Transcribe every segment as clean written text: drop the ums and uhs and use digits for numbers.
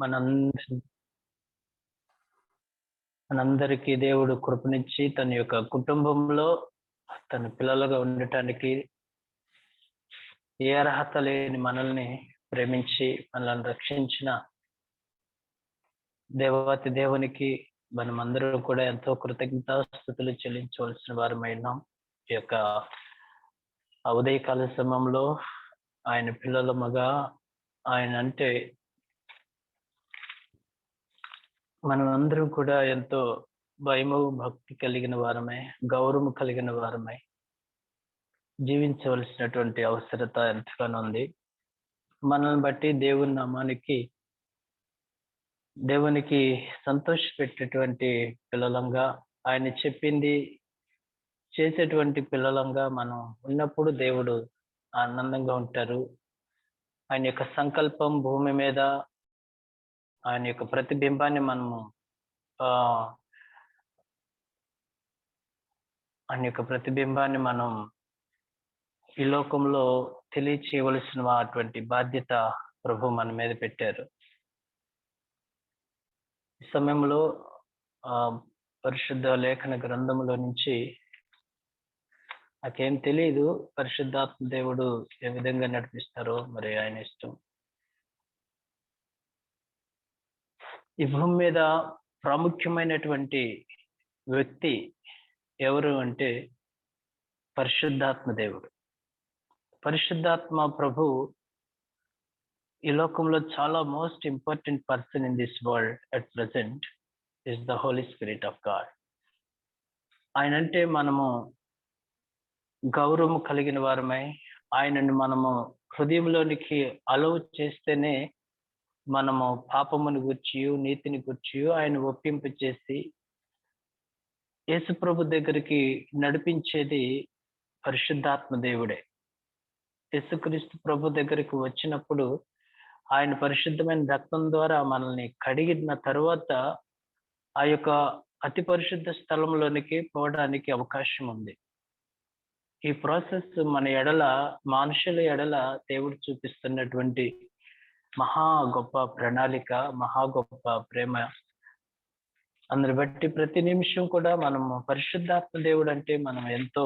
మనందరి మనందరికీ దేవుడు కృపనిచ్చి తన యొక్క కుటుంబంలో తన పిల్లలుగా ఉండటానికి ఏ అర్హత లేని మనల్ని ప్రేమించి మనల్ని రక్షించిన దేవాతి దేవునికి మనమందరూ కూడా ఎంతో కృతజ్ఞతాస్తుతులు చెల్లించవలసిన వారమైనాం. ఈ యొక్క ఉదయకాల సమయంలో ఆయన పిల్లలముగా ఆయన అంటే మనం అందరం కూడా ఎంతో భయము భక్తి కలిగిన వారమై, గౌరవం కలిగిన వారమై జీవించవలసినటువంటి అవసరత ఎంతగానో ఉంది. మనల్ని బట్టి దేవునికి సంతోషపెట్టేటువంటి పిల్లలంగా, ఆయన చెప్పింది చేసేటువంటి పిల్లలంగా మనం ఉన్నప్పుడు దేవుడు ఆనందంగా ఉంటారు. ఆయన యొక్క సంకల్పం భూమి మీద ఆయన యొక్క ప్రతిబింబాన్ని మనము ఆయన యొక్క ప్రతిబింబాన్ని మనం ఈ లోకంలో తెలియచేయవలసిన అటువంటి బాధ్యత ప్రభు మన మీద పెట్టారు. ఈ సమయంలో పరిశుద్ధ లేఖన గ్రంథంలో నుంచి నాకేం తెలియదు, పరిశుద్ధాత్మ దేవుడు ఏ విధంగా నడిపిస్తారో మరి ఆయన ఇష్టం. ఈ భూమి మీద ప్రాముఖ్యమైనటువంటి వ్యక్తి ఎవరు అంటే పరిశుద్ధాత్మ దేవుడు. పరిశుద్ధాత్మ ప్రభు ఈ లోకంలో చాలా most important person in this world at present is the holy spirit of God. ఆయన అంటే మనము గౌరవం కలిగిన వారమై ఆయనను మనము హృదయంలోనికి అలవ్ చేస్తేనే మనము పాపమును గూర్చి నీతిని గూర్చి ఆయన ఒప్పింపు చేసి యేసు ప్రభు దగ్గరికి నడిపించేది పరిశుద్ధాత్మ దేవుడే. యేసుక్రీస్తు ప్రభు దగ్గరికి వచ్చినప్పుడు ఆయన పరిశుద్ధమైన రక్తం ద్వారా మనల్ని కడిగిన తరువాత ఆ యొక్క అతి పరిశుద్ధ స్థలంలోనికి పోవడానికి అవకాశం ఉంది. ఈ ప్రాసెస్ మన ఎడల, మనుషుల ఎడల దేవుడు చూపిస్తున్నటువంటి మహా గొప్ప ప్రణాళిక, మహా గొప్ప ప్రేమ. అందుని బట్టి ప్రతి నిమిషం కూడా మనము పరిశుద్ధాత్మ దేవుడు అంటే మనం ఎంతో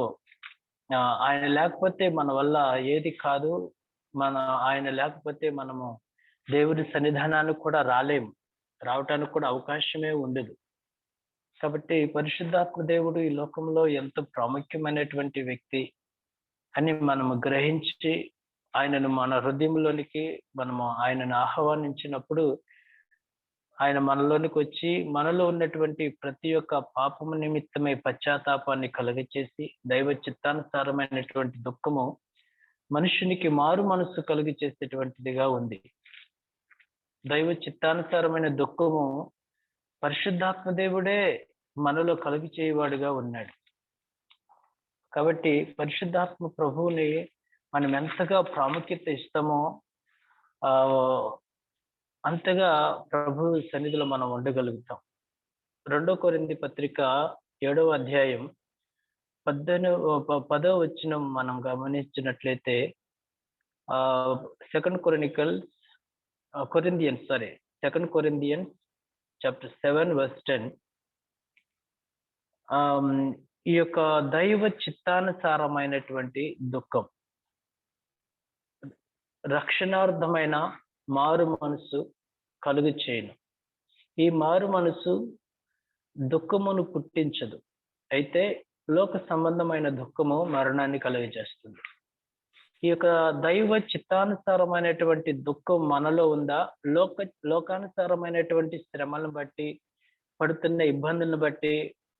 ఆయన లేకపోతే మన వల్ల ఏది కాదు. ఆయన లేకపోతే మనము దేవుడి సన్నిధానానికి కూడా రావటానికి కూడా అవకాశమే ఉండదు. కాబట్టి పరిశుద్ధాత్మ దేవుడు ఈ లోకంలో ఎంతో ప్రాముఖ్యమైనటువంటి వ్యక్తి అని మనము గ్రహించి ఆయనను మన హృదయంలోనికి మనము ఆయనను ఆహ్వానించినప్పుడు ఆయన మనలోనికి వచ్చి మనలో ఉన్నటువంటి ప్రతి ఒక్క పాపము నిమిత్తమై పశ్చాత్తాపాన్ని కలుగచేసి దైవ చిత్తానుసారమైనటువంటి దుఃఖము మనుషునికి మారు మనస్సు కలుగు చేసేటువంటిదిగా ఉంది. దైవ చిత్తానుసారమైన దుఃఖము పరిశుద్ధాత్మ దేవుడే మనలో కలుగు చేయవాడుగా ఉన్నాడు. కాబట్టి పరిశుద్ధాత్మ ప్రభువుని మనం ఎంతగా ప్రాముఖ్యత ఇస్తామో అంతగా ప్రభు సన్నిధిలో మనం ఉండగలుగుతాం. 2 కొరింథీ పత్రిక 7వ అధ్యాయం 10వ వచనం మనం గమనించినట్లయితే సెకండ్ కొరింథియన్స్ చాప్టర్ 7 verse 10 ఈ యొక్క దైవ చిత్తానుసారమైనటువంటి దుఃఖం, రక్షణార్థమైన మారు మనసు కలుగు చేయను. ఈ మారు మనసు దుఃఖమును పుట్టించదు, అయితే లోక సంబంధమైన దుఃఖము మరణాన్ని కలుగజేస్తుంది. ఈ యొక్క దైవ చిత్తానుసారమైనటువంటి దుఃఖం మనలో ఉందా? లోకానుసారమైనటువంటి శ్రమలను బట్టి, పడుతున్న ఇబ్బందులను బట్టి,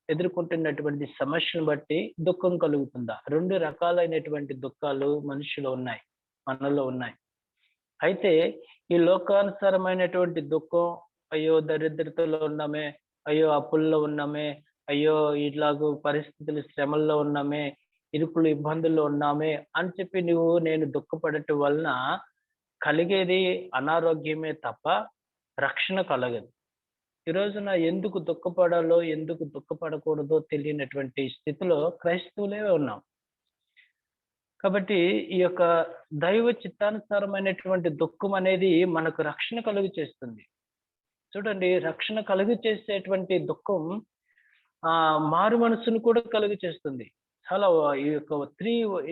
ఎదుర్కొంటున్నటువంటి సమస్యను బట్టి దుఃఖం కలుగుతుందా? 2 రకాలైనటువంటి దుఃఖాలు మనలో ఉన్నాయి. అయితే ఈ లోకానుసారమైనటువంటి దుఃఖం, అయ్యో దరిద్రతలో ఉన్నామే, అయ్యో అప్పుల్లో ఉన్నామే, అయ్యో ఇట్లాగూ పరిస్థితులు శ్రమల్లో ఉన్నామే, ఇరుకులు ఇబ్బందుల్లో ఉన్నామే అని చెప్పి నేను దుఃఖపడటం వలన కలిగేది అనారోగ్యమే తప్ప రక్షణ కలగదు. ఈ రోజున ఎందుకు దుఃఖపడాలో, ఎందుకు దుఃఖపడకూడదో తెలియనటువంటి స్థితిలో క్రైస్తవులే ఉన్నాం. కాబట్టి ఈ యొక్క దైవ చిత్తానుసారమైనటువంటి దుఃఖం అనేది మనకు రక్షణ కలుగు చేస్తుంది. చూడండి, రక్షణ కలుగు చేసేటువంటి దుఃఖం మారు మనసును కూడా కలుగు చేస్తుంది. చాలా ఈ యొక్క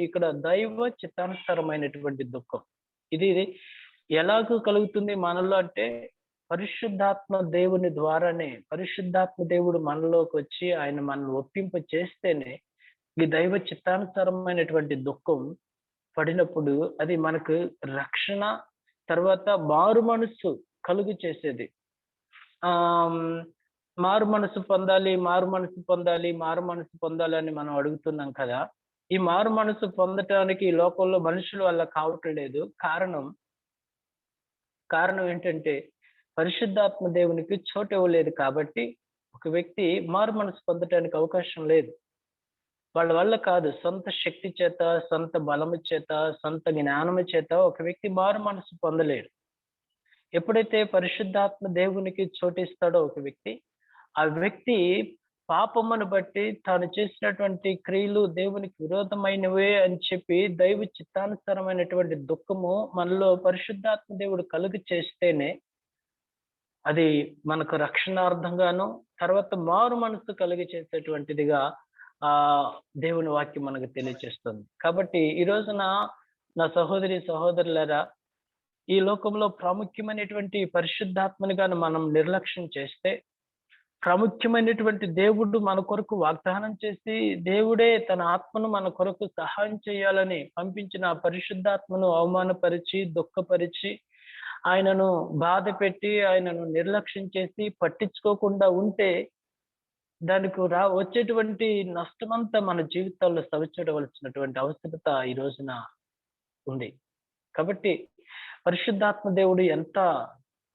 ఇక్కడ దైవ చిత్తానుసారమైనటువంటి దుఃఖం. ఇది ఎలాగూ కలుగుతుంది మనలో అంటే, పరిశుద్ధాత్మ దేవుని ద్వారానే, పరిశుద్ధాత్మ దేవుడు మనలోకి వచ్చి ఆయన మనల్ని ఒప్పింప చేస్తేనే ఈ దైవ చిత్తానుసారమైనటువంటి దుఃఖం పడినప్పుడు అది మనకు రక్షణ, తర్వాత మారు మనస్సు కలుగు చేసేది. మారు మనసు పొందాలి, మారు మనసు పొందాలి, మారు మనసు పొందాలని మనం అడుగుతున్నాం కదా! ఈ మారు మనసు పొందటానికి ఈ లోకంలో మనుషుల వల్ల కావటం లేదు. కారణం ఏంటంటే, పరిశుద్ధాత్మ దేవునికి చోటు ఇవ్వలేదు కాబట్టి ఒక వ్యక్తి మారు మనసు పొందటానికి అవకాశం లేదు. వాళ్ళ వల్ల కాదు, సొంత శక్తి చేత, సొంత బలము చేత, సొంత జ్ఞానము చేత ఒక వ్యక్తి మారు మనసు పొందలేడు. ఎప్పుడైతే పరిశుద్ధాత్మ దేవునికి చోటిస్తాడో ఒక వ్యక్తి, ఆ వ్యక్తి పాపమును బట్టి తాను చేసినటువంటి క్రియలు దేవునికి విరోధమైనవే అని చెప్పి దైవ చిత్తానుసారమైనటువంటి దుఃఖము మనలో పరిశుద్ధాత్మ దేవుడు కలుగు చేస్తేనే అది మనకు రక్షణార్థంగాను, తర్వాత మారు మనసు కలిగి చేసేటువంటిదిగా దేవుని వాక్యం మనకు తెలియజేస్తుంది. కాబట్టి ఈ రోజున నా సహోదరి సహోదరులారా, ఈ లోకంలో ప్రాముఖ్యమైనటువంటి పరిశుద్ధాత్మని గాని మనం నిర్లక్ష్యం చేస్తే, ప్రాముఖ్యమైనటువంటి దేవుడు మన కొరకు వాగ్దానం చేసి, దేవుడే తన ఆత్మను మన కొరకు సహాయం చేయాలని పంపించిన పరిశుద్ధాత్మను అవమానపరిచి, దుఃఖపరిచి, ఆయనను బాధ పెట్టి, ఆయనను నిర్లక్ష్యం చేసి పట్టించుకోకుండా ఉంటే దానికి వచ్చేటువంటి నష్టమంతా మన జీవితాల్లో సవిచూడవలసినటువంటి అవసరత ఈ రోజున ఉంది. కాబట్టి పరిశుద్ధాత్మ దేవుడు ఎంత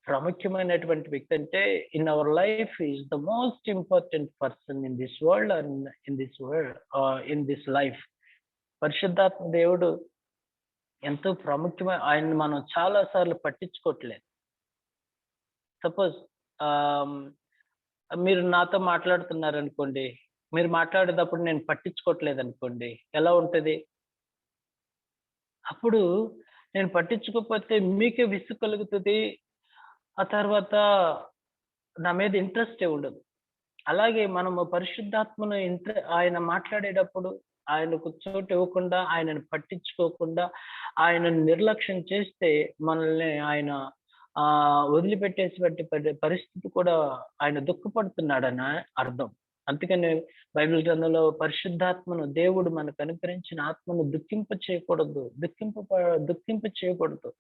ప్రాముఖ్యమైనటువంటి వ్యక్తి అంటే, in our life is the most important person in this world and in this life. పరిశుద్ధాత్మ దేవుడు ఎంతో ప్రాముఖ్యమైన, ఆయన్ని మనం చాలా సార్లు పట్టించుకోవట్లేదు. సపోజ్ మీరు నాతో మాట్లాడుతున్నారనుకోండి, మీరు మాట్లాడేటప్పుడు నేను పట్టించుకోవట్లేదు అనుకోండి, ఎలా ఉంటది? అప్పుడు నేను పట్టించుకోకపోతే మీకే విసుగు కలుగుతుంది. ఆ తర్వాత నా మీద ఇంట్రెస్టే ఉండదు. అలాగే మనము పరిశుద్ధాత్మను ఆయన మాట్లాడేటప్పుడు ఆయనకు చోటు ఇవ్వకుండా, ఆయనను పట్టించుకోకుండా, ఆయనను నిర్లక్ష్యం చేస్తే మనల్ని ఆయన వదిలిపెట్టేటువంటి పరిస్థితి కూడా, ఆయన దుఃఖపడుతున్నాడని అర్థం. అందుకని బైబిల్ గ్రంథంలో పరిశుద్ధాత్మను, దేవుడు మనకు అనుగ్రహించిన ఆత్మను దుఃఖింప చేయకూడదు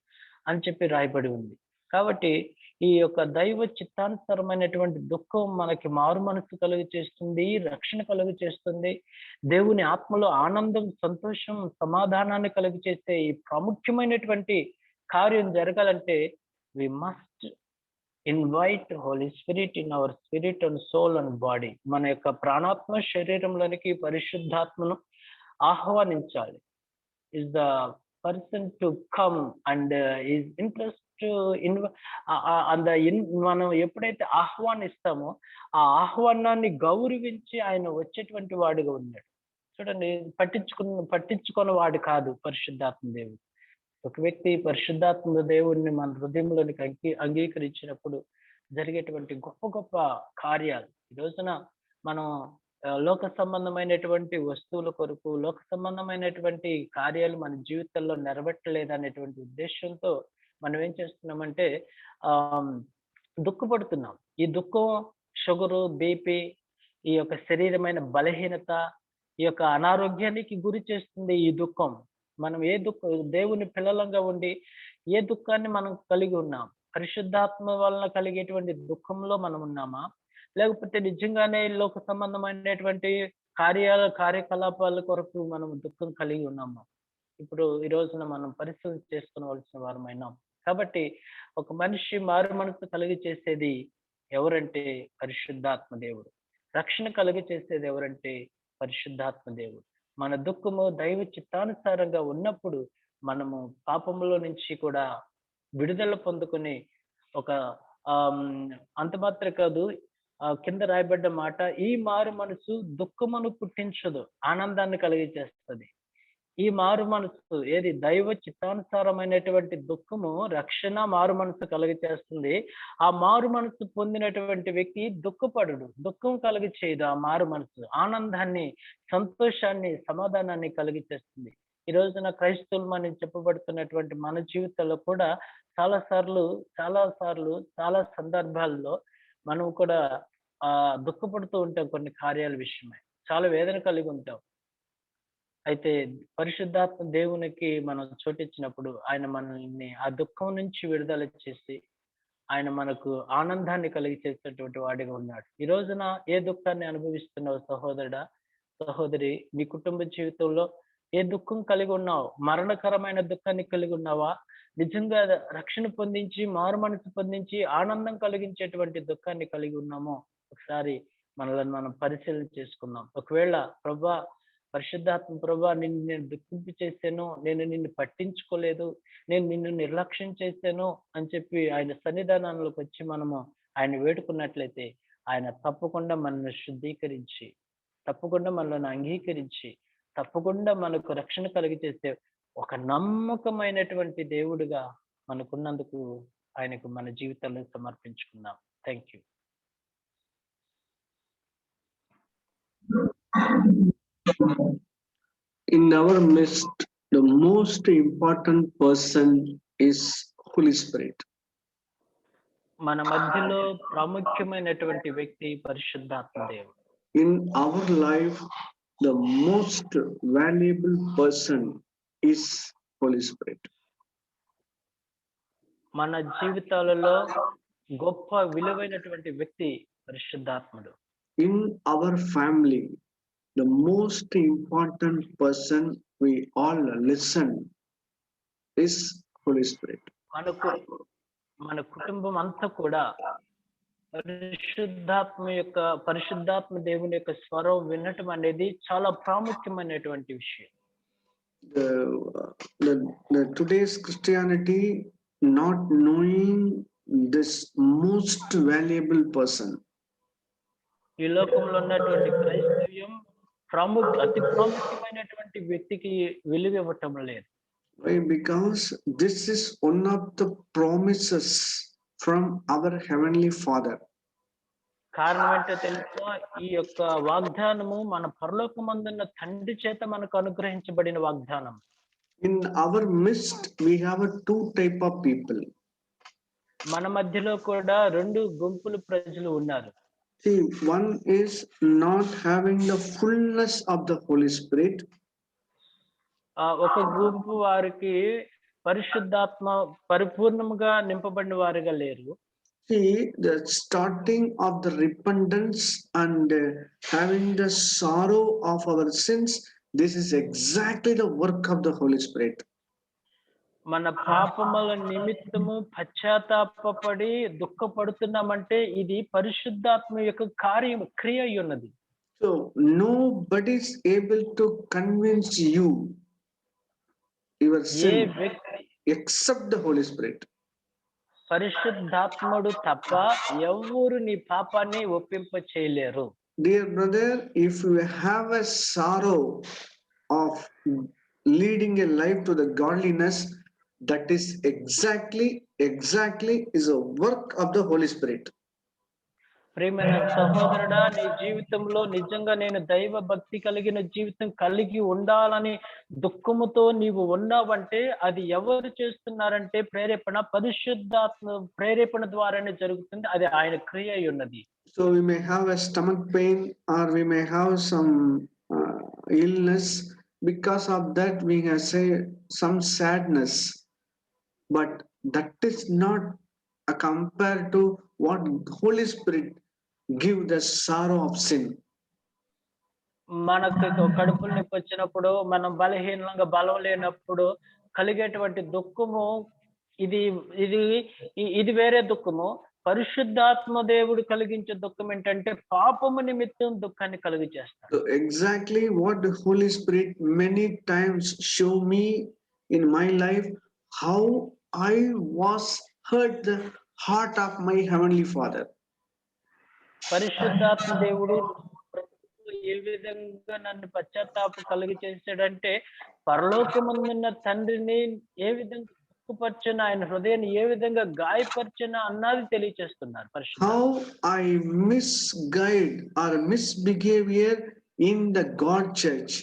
అని చెప్పి రాయబడి ఉంది. కాబట్టి ఈ యొక్క దైవ చిత్తానుసారమైనటువంటి దుఃఖం మనకి మారు మనసు కలుగు చేస్తుంది, రక్షణ కలుగు చేస్తుంది. దేవుని ఆత్మలో ఆనందం, సంతోషం, సమాధానాన్ని కలుగు చేసే ఈ ప్రాముఖ్యమైనటువంటి కార్యం జరగాలంటే we must invite Holy Spirit in our spirit and soul and body. మన యొక్క ప్రాణాత్మ శరీరంలోనికి పరిశుద్ధాత్మను ఆహ్వానించాలి. is the person to come and is interest to మనం ఎప్పుడైతే ఆహ్వానిస్తామో ఆ ఆహ్వానాన్ని గౌరవించి ఆయన వచ్చేటువంటి వాడిగా ఉన్నాడు. చూడండి, పట్టించుకున్న వాడు కాదు పరిశుద్ధాత్మ దేవుడు. ఒక వ్యక్తి పరిశుద్ధాత్మ దేవుడిని మన హృదయంలోనికి అంగీకరించినప్పుడు జరిగేటువంటి గొప్ప గొప్ప కార్యాలు. ఈ రోజున మనం లోక సంబంధమైనటువంటి వస్తువుల కొరకు, లోక సంబంధమైనటువంటి కార్యాలు మన జీవితంలో నెరవేర్చలేదనేటువంటి ఉద్దేశంతో మనం ఏం చేస్తున్నామంటే దుఃఖపడుతున్నాం. ఈ దుఃఖం షుగరు, బీపీ, ఈ యొక్క శరీరమైన బలహీనత, ఈ యొక్క అనారోగ్యానికి గురి చేస్తుంది ఈ దుఃఖం. మనం దేవుని పిల్లలంగా ఉండి ఏ దుఃఖాన్ని మనం కలిగి ఉన్నాం? పరిశుద్ధాత్మ వలన కలిగేటువంటి దుఃఖంలో మనం ఉన్నామా? లేకపోతే నిజంగానే లోక సంబంధమైనటువంటి కార్యకలాపాల కొరకు మనం దుఃఖం కలిగి ఉన్నామా? ఇప్పుడు ఈ రోజున మనం పరిశీలన చేసుకోవాల్సిన వారమైనాం. కాబట్టి ఒక మనిషి మారు మనసు కలిగి చేసేది ఎవరంటే పరిశుద్ధాత్మ దేవుడు. రక్షణ కలిగి చేసేది ఎవరంటే పరిశుద్ధాత్మ దేవుడు. మన దుఃఖము దైవ చిత్తానుసారంగా ఉన్నప్పుడు మనము పాపములో నుంచి కూడా విడుదల పొందుకుని ఒక అంత మాత్రం కాదు, కింద రాయబడ్డ మాట, ఈ మారు మనసు దుఃఖమును పుట్టించదు, ఆనందాన్ని కలిగజేస్తుంది. ఈ మారు మనసు ఏది దైవ చిత్తానుసారమైనటువంటి దుఃఖము రక్షణ మారు మనసు కలుగచేస్తుంది. ఆ మారు మనసు పొందినటువంటి వ్యక్తి దుఃఖపడడు. దుఃఖం కలుగ చేయదు ఆ మారు మనసు. ఆనందాన్ని, సంతోషాన్ని, సమాధానాన్ని కలుగచేస్తుంది. ఈ రోజున క్రైస్తవులమని చెప్పబడుతున్నటువంటి మన జీవితాల్లో కూడా చాలా సందర్భాల్లో మనం కూడా దుఃఖపడుతూ ఉంటాం కొన్ని కార్యాల విషయమై. చాలా వేదన కలిగి ఉంటాం. అయితే పరిశుద్ధాత్మ దేవునికి మనం చోటిచ్చినప్పుడు ఆయన మనల్ని ఆ దుఃఖం నుంచి విడుదల చేసి, ఆయన మనకు ఆనందాన్ని కలిగచేసేటువంటి వాడిగా ఉన్నాడు. ఈ రోజున ఏ దుఃఖాన్ని అనుభవిస్తున్నావు సహోదరుడా, సహోదరి? నీ కుటుంబ జీవితంలో ఏ దుఃఖం కలిగి ఉన్నావు? మరణకరమైన దుఃఖాన్ని కలిగి ఉన్నావా? నిజంగా రక్షణ పొందించి, మారు మనసు పొందించి, ఆనందం కలిగించేటువంటి దుఃఖాన్ని కలిగి ఉన్నామో ఒకసారి మనల్ని మనం పరిశీలన చేసుకుందాం. ఒకవేళ ప్రభా, పరిశుద్ధాత్మ ప్రభా, నిన్ను నేను దుఃఖింపు చేశాను, నేను నిన్ను పట్టించుకోలేదు, నేను నిన్ను నిర్లక్ష్యం చేశాను అని చెప్పి ఆయన సన్నిధానంలోకి వచ్చి మనము ఆయన వేడుకున్నట్లయితే ఆయన తప్పకుండా మనల్ని శుద్ధీకరించి, తప్పకుండా మనల్ని అంగీకరించి, తప్పకుండా మనకు రక్షణ కలిగజేసే ఒక నమ్మకమైనటువంటి దేవుడుగా మనకున్నందుకు ఆయనకు మన జీవితాలను సమర్పించుకుందాం. Thank you. In our midst, the most important person is Holy Spirit. మన మధ్యలో ప్రాముఖ్యమైనటువంటి వ్యక్తి పరిశుద్ధాత్మ దేవుడు. In our life, the most valuable person is Holy Spirit. మన జీవితాలలో గొప్ప విలువైనటువంటి వ్యక్తి పరిశుద్ధాత్ముడు. In our family, the most important person we all listen is Holy Spirit. మన కుటుంబం అంతా కూడా పరిశుద్ధాత్మ దేవుని యొక్క స్వరం వినటం అనేది చాలా ప్రాముఖ్యమైనటువంటి విషయం. The today's Christianity not knowing this most valuable person. ఈ లోకంలో ఉన్నటువంటి క్రైస్తవ్యం అతి ప్రాముఖ్యమైనటువంటి వ్యక్తికి విలువ ఇవ్వటం లేదు. Why? Because this is one of the promises from our Heavenly Father. కారణం ఏంటో తెలుసా? ఈ యొక్క వాగ్దానము మన పరలోకమందున్న తండ్రి చేత మనకు అనుగ్రహించబడిన వాగ్దానం. In our midst we have two type of people. మన మధ్యలో కూడా రెండు గుంపులు ప్రజలు ఉన్నారు. See, one is not having the fullness of the Holy Spirit. ఒక గుంపు వారికి పరిశుద్ధాత్మ పరిపూర్ణముగా నింపబడిన వారిగా లేరు. See, the starting of the repentance and having the sorrow of our sins, this is exactly the work of the Holy Spirit. మన పాపముల నిమిత్తము పశ్చాత్తాపపడి దుఃఖపడుతున్నామంటే ఇది పరిశుద్ధాత్మ యొక్క క్రియ అయి ఉన్నది. So nobody is able to convince you your sin except the Holy Spirit. పరిశుద్ధాత్ముడు తప్ప ఎవరు నీ పాపాన్ని ఒప్పింప చేయలేరు. Dear brother, if you have a sorrow of leading a life to the godliness, that is exactly is a work of the Holy Spirit. ప్రియమైన సహోదరుడా, నీ జీవితంలో నిజంగా నేను దైవ భక్తి కలిగిన జీవితం కలిగి ఉండాలని దుఃఖముతో నీవు ఉన్నావంటే అది ఎవరు చేస్తున్నారంటే పరిశుద్ధాత్మ ప్రేరేపణ ద్వారానే జరుగుతుంది. అది ఆయన క్రియ అయి ఉన్నది. So we may have a stomach pain or we may have some illness. Because of that we can say some sadness, but that is not compared to what Holy Spirit give the sorrow of sin. మనకు కడుపులో నొప్పి వచ్చినప్పుడు, మనం బలహీనంగా బలం లేనప్పుడు కలిగేటువంటి దుఃఖము ఇది వేరే దుఃఖము. పరిశుద్ధాత్మ దేవుడు కలిగించే దుఃఖం ఏంటంటే పాపము నిమిత్తం దుఃఖాన్ని కలుగజేస్తాడు. So exactly what the Holy Spirit many times show me in my life, how I was hurt the heart of my Heavenly Father. పరిశుద్ధాత్మ దేవుడు ఏ విధంగా నన్ను పశ్చాత్తాపం కలుగ చేశాడంటే, పరలోకమందున్న తండ్రిని ఏ విధంగా దుఃఖపరచున, ఆయన హృదయాన్ని ఏ విధంగా గాయపరచున అన్నది తెలియచేస్తున్నారు పరిశుద్ధాత్మ. How I misguide or misbehavior in the God church.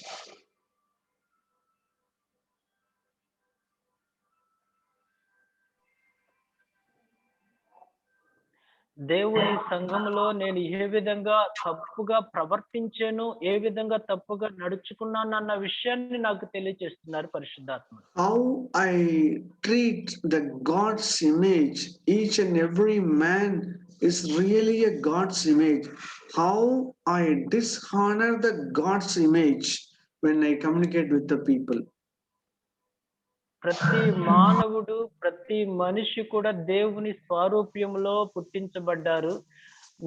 దేవుని సంఘములో నేను ఏ విధంగా తప్పుగా ప్రవర్తించాను, ఏ విధంగా తప్పుగా నడుచుకున్నాను అన్న విషయాన్ని నాకు తెలియజేస్తున్నారు పరిశుద్ధాత్మ. How I treat the God's image, each and every man is really a God's image. How I dishonor the God's image when I communicate with the people. ప్రతి మానవుడు, ప్రతి మనిషి కూడా దేవుని స్వారూప్యంలో పుట్టించబడ్డారు.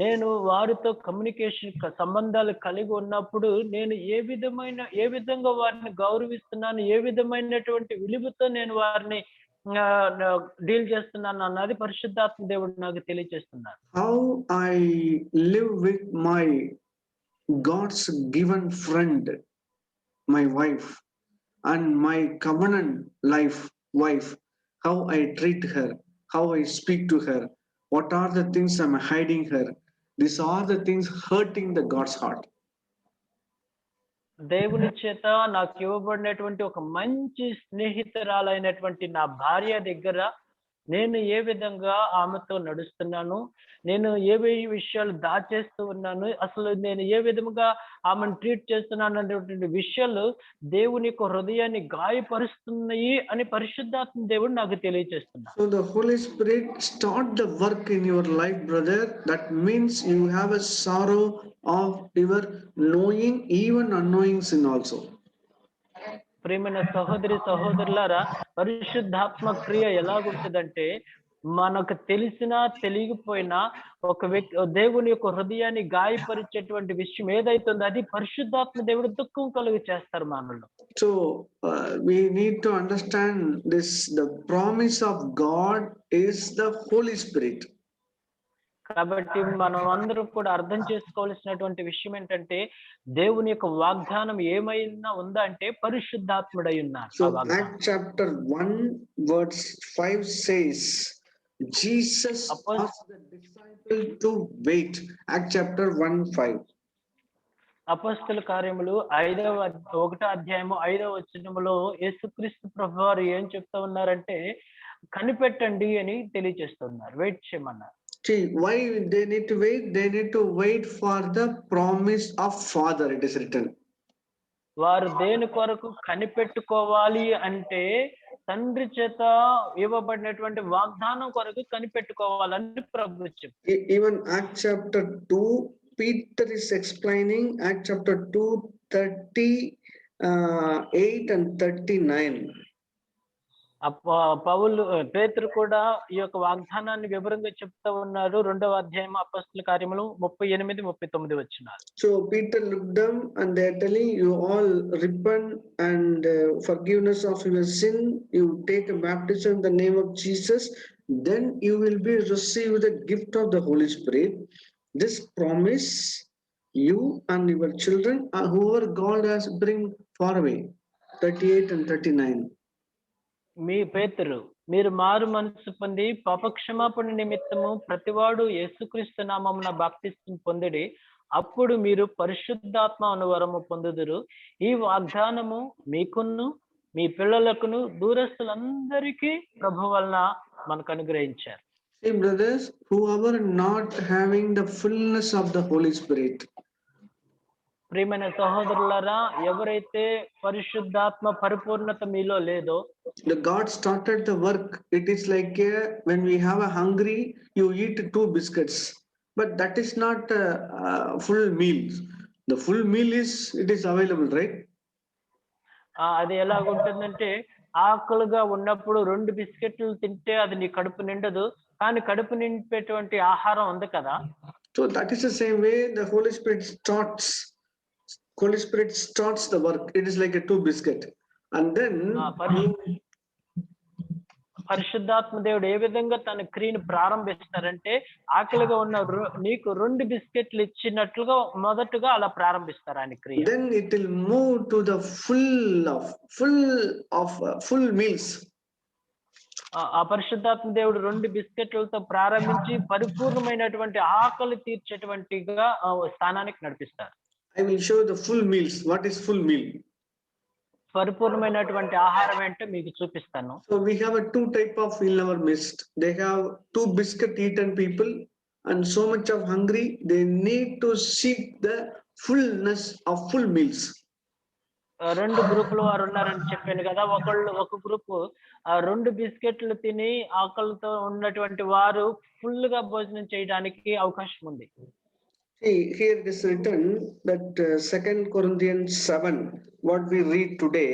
నేను వారితో కమ్యూనికేషన్ సంబంధాలు కలిగి ఉన్నప్పుడు నేను ఏ విధంగా వారిని గౌరవిస్తున్నాను, ఏ విధమైనటువంటి విలువతో నేను వారిని డీల్ చేస్తున్నాను అన్నది పరిశుద్ధాత్మ దేవుడు నాకు తెలియజేస్తున్నారు. How I live with my God's given friend, my wife, and my covenant wife, how I treat her, how I speak to her, what are the things I'm hiding her. These are the things hurting the God's heart. దేవుని చేత నాకు ఇవ్వబడినటువంటి ఒక మంచి స్నేహితురాలైనటువంటి నా భార్య దగ్గర నేను ఏ విధంగా ఆమెతో నడుస్తున్నాను, నేను ఏ విషయాలు దాచేస్తూ ఉన్నాను, అసలు నేను ఏ విధంగా ఆమెను ట్రీట్ చేస్తున్నాను అనేటువంటి విషయాలు దేవుని యొక్క హృదయాన్ని గాయపరుస్తున్నాయి అని పరిశుద్ధాత్మ దేవుడు నాకు తెలియజేస్తున్నారు. So the Holy Spirit start the work in your life, brother. That means you have a sorrow of your knowing, even unknowing sin also. ప్రియమైన సహోదరి సహోదరులారా, పరిశుద్ధాత్మ క్రియ ఎలాగుంటుందంటే, మనకు తెలిసినా తెలియకపోయినా ఒక వ్యక్తి దేవుని యొక్క హృదయాన్ని గాయపరిచేటువంటి విషయం ఏదైతుందో అది పరిశుద్ధాత్మ దేవుడు దుఃఖం కలుగు చేస్తారు మనలో. So we need to understand this. The promise of God is the Holy Spirit. కాబట్టి మనం అందరం కూడా అర్థం చేసుకోవాల్సినటువంటి విషయం ఏంటంటే, దేవుని యొక్క వాగ్దానం ఏమైనా ఉందా అంటే పరిశుద్ధాత్ముడై ఉన్నారు. So Acts chapter 1 verse 5 says, Jesus asked the disciple to wait. Acts chapter 1:5. అపొస్తలుల కార్యములు 1వ అధ్యాయము 5వ వచనములో యేసుక్రీస్తు ప్రభువారు ఏం చెప్తా ఉన్నారంటే, కనిపెట్టండి అని తెలియజేస్తున్నారు, వెయిట్ చేయమన్నారు. See, why they need to wait? They need to wait for the promise of Father. It is written. వారు దేని కొరకు కనిపెట్టుకోవాలి అంటే, తండ్రి చేత ఇవ్వబడినటువంటి వాగ్దానం కొరకు కనిపెట్టుకోవాలని ప్రభు చెప్పారు. Even Acts chapter 2, Peter is explaining Acts chapter 2, 38 and 39. పేతురు కూడా ఈ యొక్క వాగ్దానాన్ని వివరంగా చెప్తా ఉన్నారు. 2వ అధ్యాయం అపొస్తలుల కార్యములు 38, 39 వచనాలు. So Peter looked them and they are telling you all repent and forgiveness of your sin. You take a baptism in the name of Jesus, then you will be receive the gift of the Holy Spirit. This promise you and your children, whoever God has bring far away. 38 and 39. మీ పేతురు, మీరు మారు మనసు పొంది పాపక్షమాపణ నిమిత్తము ప్రతివాడు యేసుక్రీస్తు నామమున బాప్తిస్మం పొందిడి, అప్పుడు మీరు పరిశుద్ధాత్మ అనువరము పొందుదురు. ఈ వాగ్దానము మీకును మీ పిల్లలకును దూరస్తులందరికీ ప్రభు వలన మనకు అనుగ్రహించారు. See, brothers, whoever not having the fullness of the Holy Spirit, ప్రియమైన సహోదరులారా, ఎవరైతే పరిశుద్ధాత్మ పరిపూర్ణత మీలో లేదో, the God started the work. It is like when we have a hungry, you eat 2 biscuits, but that is not a full meal. The full meal it is available, right? అది ఎలాగుంటుందంటే, ఆకలిగా ఉన్నప్పుడు 2 బిస్కెట్లు తింటే అది నీ కడుపు నిండదు, కానీ కడుపు నింపేటువంటి ఆహారం ఉంది కదా. So that is the same way the Holy Spirit starts the work. It is like a 2 biscuit, and then పరిశుద్ధాత్మ దేవుడు ఏ విధంగా తన క్రియను ప్రారంభిస్తారంటే, ఆకలిగా ఉన్న నీకు 2 బిస్కెట్లు ఇచ్చినట్లుగా మొదటగా అలా ప్రారంభిస్తారు ఆయన క్రియ. Then it will move to the full meals. ఆ పరిశుద్ధాత్మ దేవుడు 2 బిస్కెట్లతో ప్రారంభించి పరిపూర్ణమైనటువంటి ఆకలి తీర్చేటువంటిగా స్థానానికి నడిపిస్తారు. I will show the full meals. What is full meal? పరిపూర్ణమైనటువంటి ఆహారం ఏంటో మీకు చూపిస్తాను. So we have a 2 type of in our midst. They have 2 biscuit eaten people and so much of hungry. They need to seek the fullness of full meals. 2 గ్రూపుల వారు ఉన్నారని చెప్పాను కదా. ఒక గ్రూపు 2 బిస్కెట్లు తిని ఆకలితో ఉన్నటువంటి వారు ఫుల్ గా భోజనం చేయడానికి అవకాశం ఉంది. See, here it is written that 2 Corinthians 7, what we read today,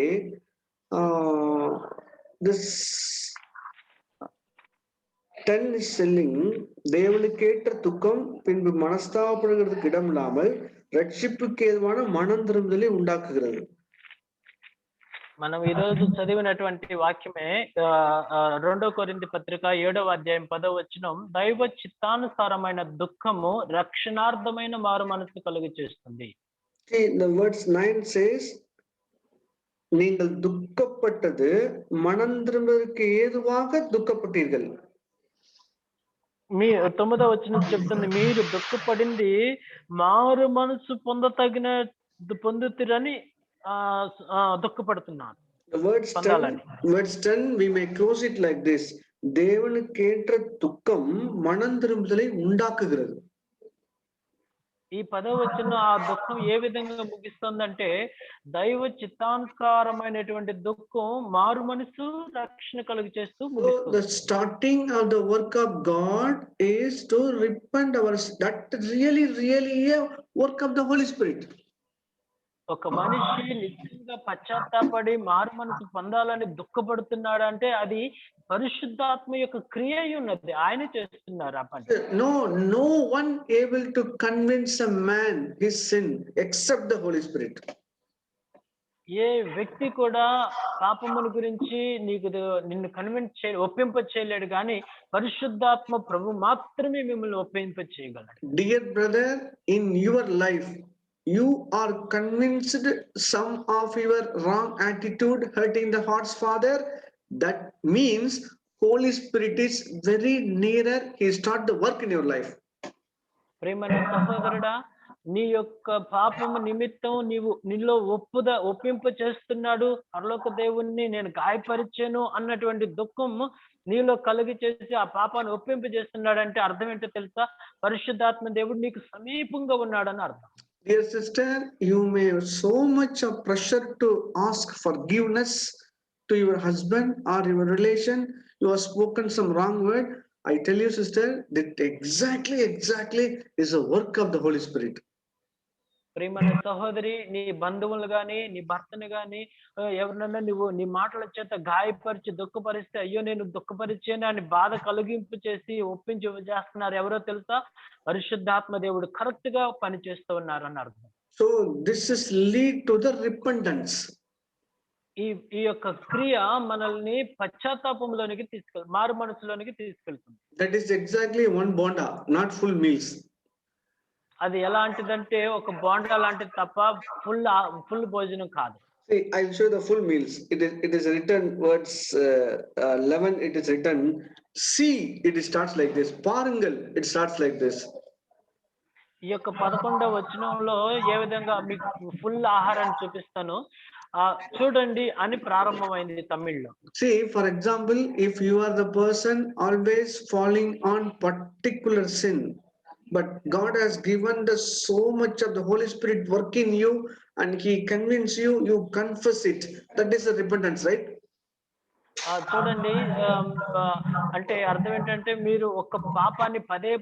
this 10 is selling, தேவனுக்கேற்ற துக்கம் பின்பு மனஸ்தாபப்படுகிறதுக்கு இடம் இல்லாமல் ரட்சிப்புக்கு ஏதுவான மனம் திரும்புதலை உண்டாக்குகிறது. మనం ఈ రోజు చదివినటువంటి వాక్యమే 2 కొరింథీ పత్రిక 7వ అధ్యాయం 10వ వచనం, దైవ చిత్తానుసారమైన దుఃఖము రక్షణార్థమైన మారు మనసు కలుగు చేస్తుంది. See, the words 9 says, நீங்கள் துக்கப்பட்டது மனம் திரும்புவதற்கு ஏதுவாக துக்கப்பட்டீர்கள். మీ 9వ వచనం చెప్తుంది, మీరు దుఃఖపడింది మారు మనసు పొందుతురని దుఃఖపడుతున్నారు. The words 10 we may close it like this, தேவனுக்கேற்ற துக்கம் மனம் திரும்புதலை உண்டாக்குகிறது. ఈ 10వ వచనం ఆ దుఃఖం ఏ విధంగా ముగిస్తుందంటే, దైవ చిత్తానుసారమైనటువంటి దుఃఖం మారు మనసు రక్షణ కలుగు చేస్తూ ముగిస్తుంది. The starting of the work of God is to repent that really a work of the Holy Spirit. ఒక మనిషి నిజంగా పశ్చాత్తాపడి మారు మనసు పొందాలని దుఃఖపడుతున్నాడు అంటే అది పరిశుద్ధాత్మ యొక్క క్రియ ఉన్నది. ఆయన చేస్తున్నారు ఆ పని. No one able to convince a man his sin except the Holy Spirit. ఏ వ్యక్తి కూడా పాపముల గురించి నిన్ను ఒప్పింప చేయలేడు, కానీ పరిశుద్ధాత్మ ప్రభు మాత్రమే మిమ్మల్ని ఒప్పింప చేయగలడు. Dear brother, in your life you are convinced some of your wrong attitude hurting the heart's father, that means Holy Spirit is very nearer. He start the work in your life. ప్రియమైన సహోదరుడా, నీ యొక్క పాపము నిమిత్తం నీలో ఒప్పింప చేస్తున్నాడు, పరలోక దేవుణ్ణి నేను గాయపరిచాను అన్నటువంటి దుఃఖం నీలో కలిగి చేసి ఆ పాపాన్ని ఒప్పింప చేస్తున్నాడు అంటే అర్థం ఏంటో తెలుసా? పరిశుద్ధాత్మ దేవుడు నీకు సమీపంగా ఉన్నాడని అర్థం. Dear sister, you may have so much of pressure to ask forgiveness to your husband or your relation. You have spoken some wrong word. I tell you, sister, that exactly is a work of the Holy Spirit. ప్రియమైన సహోదరి, నీ బంధువులు గాని నీ భర్తని గాని ఎవరినైనా నువ్వు నీ మాటల చేత గాయపరిచి దుఃఖపరిస్తే, అయ్యో నేను దుఃఖపరిచాను అని బాధ కలిగింపు చేసి ఒప్పించి చేస్తున్నారు ఎవరో తెలుసా? పరిశుద్ధాత్మ దేవుడు కరెక్ట్ గా పని చేస్తూ ఉన్నారు అని అర్థం. So this is lead to the repentance. ఈ యొక్క క్రియ మనల్ని పశ్చాత్తాపంలోనికి మారు మనసులోనికి తీసుకెళ్తుంది. That is exactly one bonda, not full meals. అది ఎలాంటిదంటే ఒక బోండా లాంటిది తప్ప ఫుల్ భోజనం కాదు. See, I will show the full meals. It is written words 11. It is written, see, it starts like this. Parangal, it starts like this. ఈ యొక్క 11వ వచనంలో ఏ విధంగా మీకు ఫుల్ ఆహారాన్ని చూపిస్తాను, చూడండి అని ప్రారంభమైంది తమిళ్లో. See, for example, if you are the person always falling on particular sin, but God has given so much of the Holy Spirit work in you and He convince you, you confess it. That is a repentance, right? చూడండి, అంటే అర్థం ఏంటంటే మీరు ఒక పాపాన్ని పదే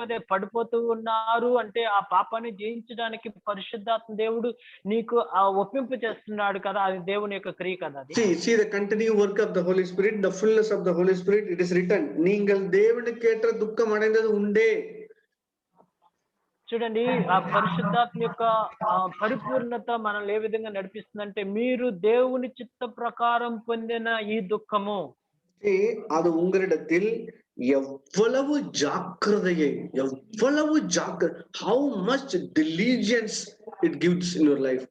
పదే పడిపోతూ ఉన్నారు అంటే ఆ పాపాన్ని జయించడానికి పరిశుద్ధాత్మ దేవుడు నీకు ఒప్పింపు చేస్తున్నాడు కదా, అది దేవుని యొక్క క్రియ కదా. See the continuing work of the Holy Spirit, the fullness of the Holy Spirit. It is written, நீங்கள் தேவனுக்கேற்ற துக்கம் அடைந்தது உண்டே. చూడండి, ఆ పరిశుద్ధాత్మ యొక్క పరిపూర్ణత మనల్ని ఏ విధంగా నడిపిస్తుందంటే, మీరు దేవుని చిత్త ప్రకారం పొందిన ఈ దుఃఖము. அது உங்களிடத்தில் எவ்வளவு ஜாக்கிரதையை, எவ்வளவு how much diligence it gives in your life.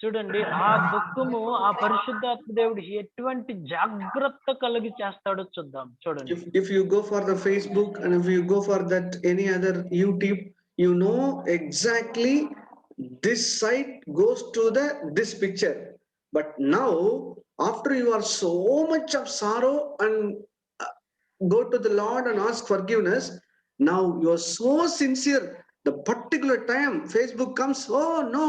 చూడండి ఆ దుఃఖము ఆ పరిశుద్ధాత్మ దేవుడు ఎటువంటి జాగ్రత్త కలిగి చేస్తాడో చూద్దాం. చూడండి. If you go for the Facebook and if you go for that any other YouTube, you know exactly this site goes to this picture. But now after you are so much of sorrow and go to the Lord and ask forgiveness, now you are so sincere. The particular time Facebook comes, oh no,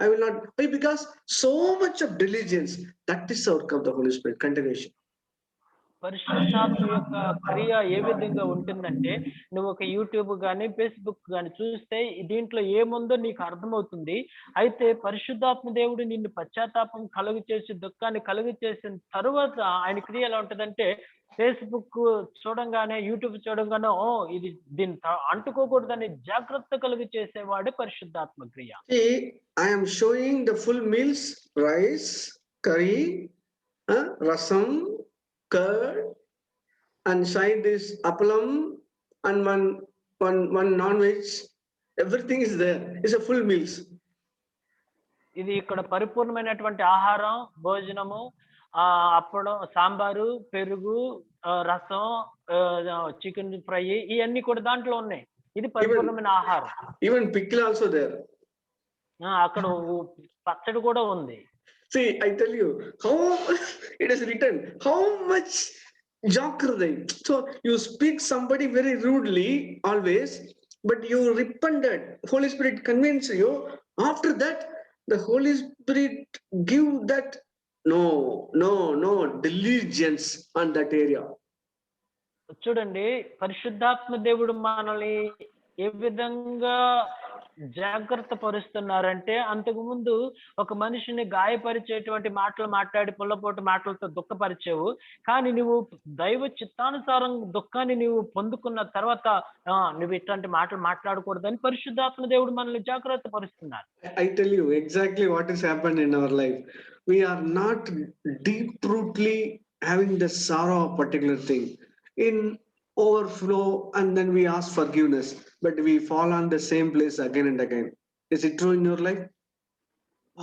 I will not. Why? Because so much of diligence. That is the work of the Holy Spirit. Continuation. పరిశుద్ధాత్మ యొక్క క్రియ ఏ విధంగా ఉంటుందంటే, నువ్వు ఒక YouTube గాని Facebook గాని చూస్తే దీంట్లో ఏముందో నీకు అర్థమవుతుంది. అయితే పరిశుద్ధాత్మ దేవుడు నిన్ను పశ్చాత్తాపం కలుగు చేసి దుఃఖాన్ని కలుగు చేసిన తరువాత ఆయన క్రియ ఎలా ఉంటదంటే, ఫేస్బుక్ చూడంగానే యూట్యూబ్ చూడంగానే ఇది దీన్ని అంటుకోకూడదని జాగ్రత్త కలుగు చేసేవాడే పరిశుద్ధాత్మ క్రియ. I am showing the full meals, rice, curry, rasam, curd, and side is appalam and one non-veg. Everything is there. It's a full meals. ఇది ఇక్కడ పరిపూర్ణమైనటువంటి ఆహారం, భోజనము, అప్పడం, సాంబారు, పెరుగు, రసం, చికెన్ ఫ్రై, ఇవన్నీ కూడా దాంట్లో ఉన్నాయి. ఇది పరిపూర్ణమైన ఆహారం. Even pickle also there. అక్కడ పచ్చడి కూడా ఉంది. See, I tell you how it is written, how much jakradai. So you speak somebody very rudely always, but you repented. Holy Spirit convinced you. After that, the Holy Spirit give that no diligence on that area. చూడండి పరిశుద్ధాత్మ దేవుడు మనల్ని ఏ విధంగా జాగ్రత్త పరుస్తున్నారంటే, అంతకు ముందు ఒక మనిషిని గాయపరిచేటువంటి మాటలు మాట్లాడి పుల్లపోటు మాటలతో దుఃఖపరిచేవు. కానీ నువ్వు దైవ చిత్తానుసారం దుఃఖాన్ని నువ్వు పొందుకున్న తర్వాత నువ్వు ఇట్లాంటి మాటలు మాట్లాడకూడదని పరిశుద్ధాత్మ దేవుడు మనల్ని జాగ్రత్త పరుస్తున్నారు. I tell you exactly what has happened in our life. We are not deep rootly having the sorrow of particular thing in overflow, and then we ask forgiveness, but we fall on the same place again and again. Is it true in your life?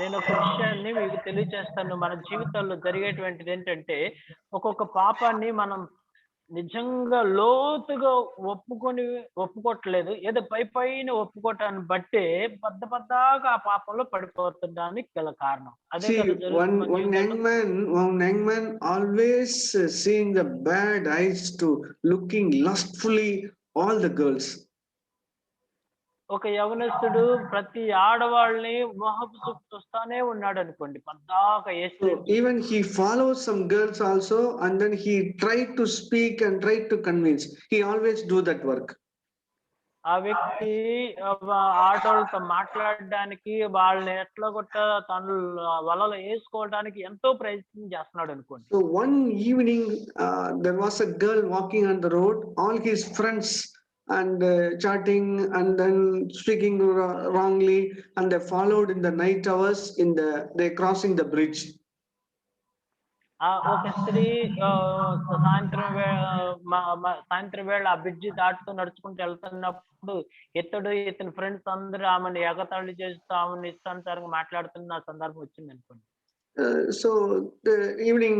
నేను ఒక విషయాన్ని మీకు తెలియజేస్తాను. మన జీవితాల్లో జరిగేటువంటిది ఏంటంటే, ఒక్కొక్క పాపాన్ని మనం నిజంగా లోతుగా ఒప్పుకోవట్లేదు. ఏదో పైన ఒప్పుకోవటాన్ని బట్టే పెద్దగా ఆ పాపంలో పడిపోతుండానికి గల కారణం అదే. One young man always seeing the bad eyes to looking lustfully all the girls. ఒక యవనస్తుడు ప్రతి ఆడవాళ్ళని మోహపు చూస్తానే ఉన్నాడు అనుకోండి, పద్దాక even he follows some girls also, and then he tried to speak and tried to convince. He always do that work. ఆ వ్యక్తి ఆడవాళ్ళతో మాట్లాడడానికి, వాళ్ళని ఎట్లా కొట్ట తను వలలో వేసుకోవడానికి ఎంతో ప్రయత్నం చేస్తున్నాడు అనుకోండి. So one evening there was a girl walking on the road, all his friends and chatting and then speaking wrongly, and they followed in the night hours they crossing the bridge. ఒక స్త్రీ సాయంత్రం వేళ ఆ bridge దాటుతూ నడుచుకుంటూ వెళ్తున్నప్పుడు ఇతని friends అందరూ ఆమెను ఎగతాళి చేస్తూ ఆమెను ఇష్టానుసారంగా మాట్లాడుతున్న సందర్భం వచ్చింది అనుకోండి. So the evening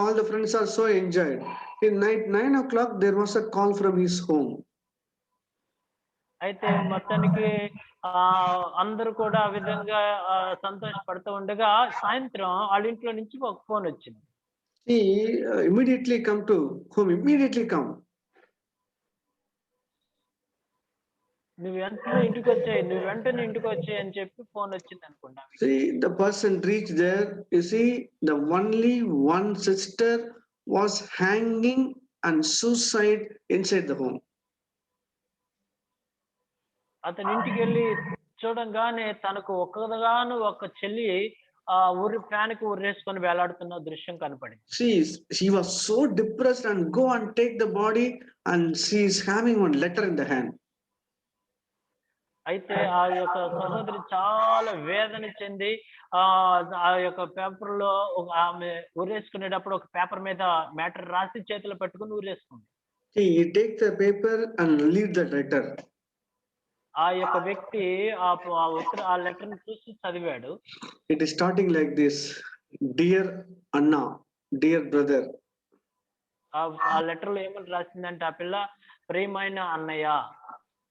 all the friends are so enjoyed. In night 9 o'clock there was a call from his home. అయితే మొత్తానికి అందరూ కూడా ఆ విధంగా సంతోషపడుతూ ఉండగా సాయంత్రం వాళ్ళ ఇంట్లో నుంచి ఒక ఫోన్ వచ్చింది. He immediately come to home. నువ్వు వెంటనే ఇంటికి వచ్చాయి అని చెప్పి ఫోన్ వచ్చింది అనుకోండి. See, the person reached there. You see, the only one sister was hanging and suicide inside the home. అతని ఇంటికి వెళ్ళి చూడంగానే తనకు ఒక చెల్లి ఫ్యాన్కి ఉరేసుకొని వేలాడుతున్న దృశ్యం కనపడింది. She was so depressed and go and take the body, and she is having one letter in the hand. అయితే ఆ యొక్క సహోదరి చాలా వేదన చెంది ఆ ఆ యొక్క పేపర్ లో ఆమె ఊరేసుకునేటప్పుడు ఒక పేపర్ మీద మ్యాటర్ రాసి చేతిలో పట్టుకుని ఊరేసుకుంది. He takes the paper and read the letter. ఆ యొక్క వ్యక్తి ఆ లెటర్ ని చూసి చదివాడు. It is starting like this: Dear Anna, dear brother, ఆ లెటర్ లో ఏమని రాసిందంటే ఆ పిల్ల, ప్రియమైన అన్నయ్య,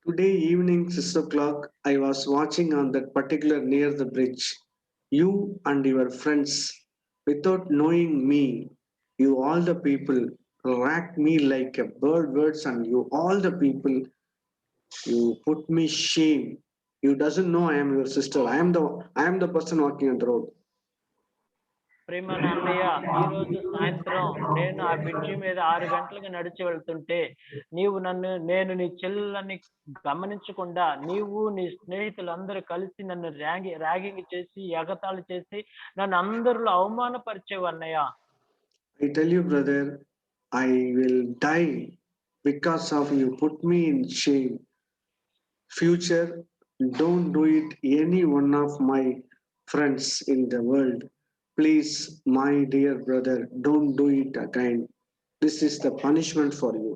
today evening 6 o'clock, I was watching on that particular near the bridge. You and your friends, without knowing me, you all the people racked me like a bird words, and you all the people, you put me shame. You doesn't know I am your sister. I am the person walking on the road. ప్రియమైన అన్నయ్య, ఈ రోజు సాయంత్రం నేను ఆ bridge మీద 6 గంటలకు నడిచి వెళ్తుంటే నేను నీ చెల్లెలని గమనించకుండా నీవు నీ స్నేహితులందరూ కలిసి నన్ను ర్యాగింగ్ చేసి ఎగతాళి చేసి నన్ను అందరిలో అవమానపరిచేవు అన్నయ్య. I tell you, brother, I will die because of you put me in shame. Future, don't do it any one of my friends in the world. Please, my dear brother, don't do it again. This is the punishment for you.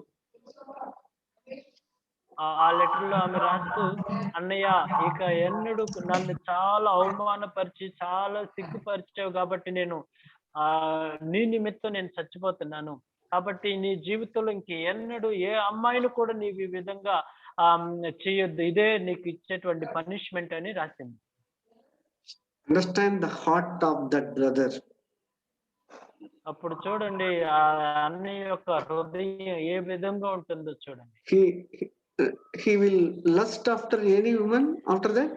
ఆ letter లో ఆమె రాస్తూ, అన్నయ్య ఇక ఎన్నడూ నన్ను చాలా అవమానపరిచి చాలా సిగ్గుపరిచావు కాబట్టి నీ నిమిత్తం నేను చచ్చిపోతున్నాను. కాబట్టి నీ జీవితంలో ఇంక ఎన్నడూ ఏ అమ్మాయిని కూడా నీవు ఈ విధంగా చేయొద్దు. ఇదే నీకు ఇచ్చేటువంటి పనిష్మెంట్ అని రాసింది. Understand the heart of that brother. అప్పుడు చూడండి ఆ అన్నయ్య యొక్క హృదయం ఏ విధంగా ఉంటుందో చూడండి. He will lust after any woman after that.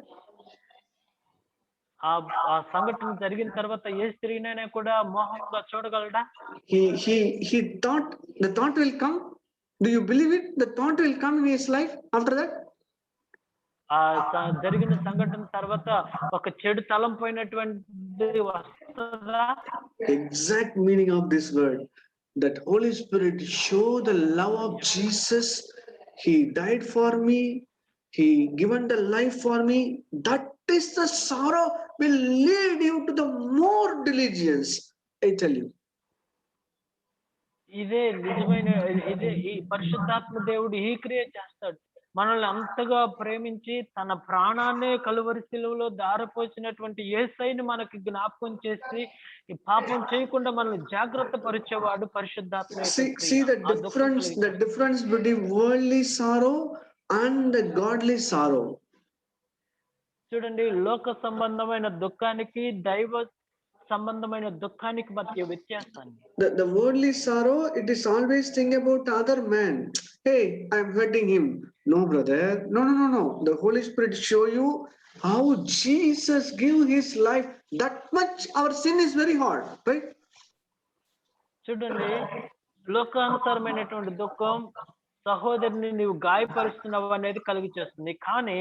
ఆ సంఘటన జరిగిన తర్వాత ఏ స్త్రీనైనా కూడా మోహంగా చూడగలడా? He thought the thought will come. Do you believe it? The thought will come in his life after that. జరిగిన సంఘటన తర్వాత ఒక చెడు తలంపోయినటువంటి వస్తుందా? Exact meaning of this word, that Holy Spirit show the love of Jesus. He died for me. He given the life for me. That is the sorrow will lead you to the more diligence. I tell you. ఇదే నిజమైన ఈ పరిశుద్ధాత్మ దేవుడు ఈ క్రియ చేస్తాడు. మనల్ని అంతగా ప్రేమించి తన ప్రాణాన్నే కలువరి శిలువలో ధారపోసినటువంటి యేసయ్యని మనకి జ్ఞాపకం చేసి ఈ పాపం చేయకుండా మనల్ని జాగ్రత్త పరిచేవాడు పరిశుద్ధాత్మ యొక్క క్రియ. See the difference between worldly sorrow and the godly sorrow. చూడండి, లోక సంబంధమైన దుఃఖానికి దైవ సంబంధమైన దుఃఖానికి మధ్య వ్యత్యాసాన్ని. The worldly sorrow, it is always think about other man. Hey, I am hurting him. No, brother. No. The Holy Spirit show you how Jesus give his life. That much our sin is very hard, right? చూడండి, లోకానుసారమైనటువంటి దుఃఖం సహోదరుని నీవు గాయపరుస్తున్నావు అనేది కలిగి చేస్తుంది. కానీ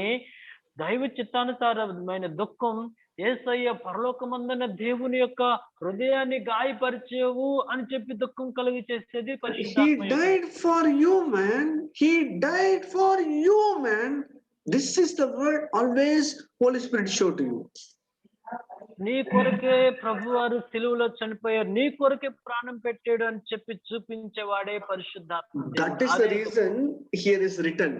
దైవ చిత్తానుసారమైన దుఃఖం యేసయ్య పరలోకమందున దేవుని యొక్క హృదయాన్ని గాయపరిచేవు అని చెప్పి దుఃఖం కలిగి చేసేది పరిశుద్ధాత్మ. He died for you, man. He died for you, man. This is the word always Holy Spirit show to you. నీ కొరకే ప్రభువారు సిలువలో చనిపోయారు, నీ కొరకే ప్రాణం పెట్టాడు అని చెప్పి చూపించేవాడే పరిశుద్ధాత్మ. That is the reason here is written,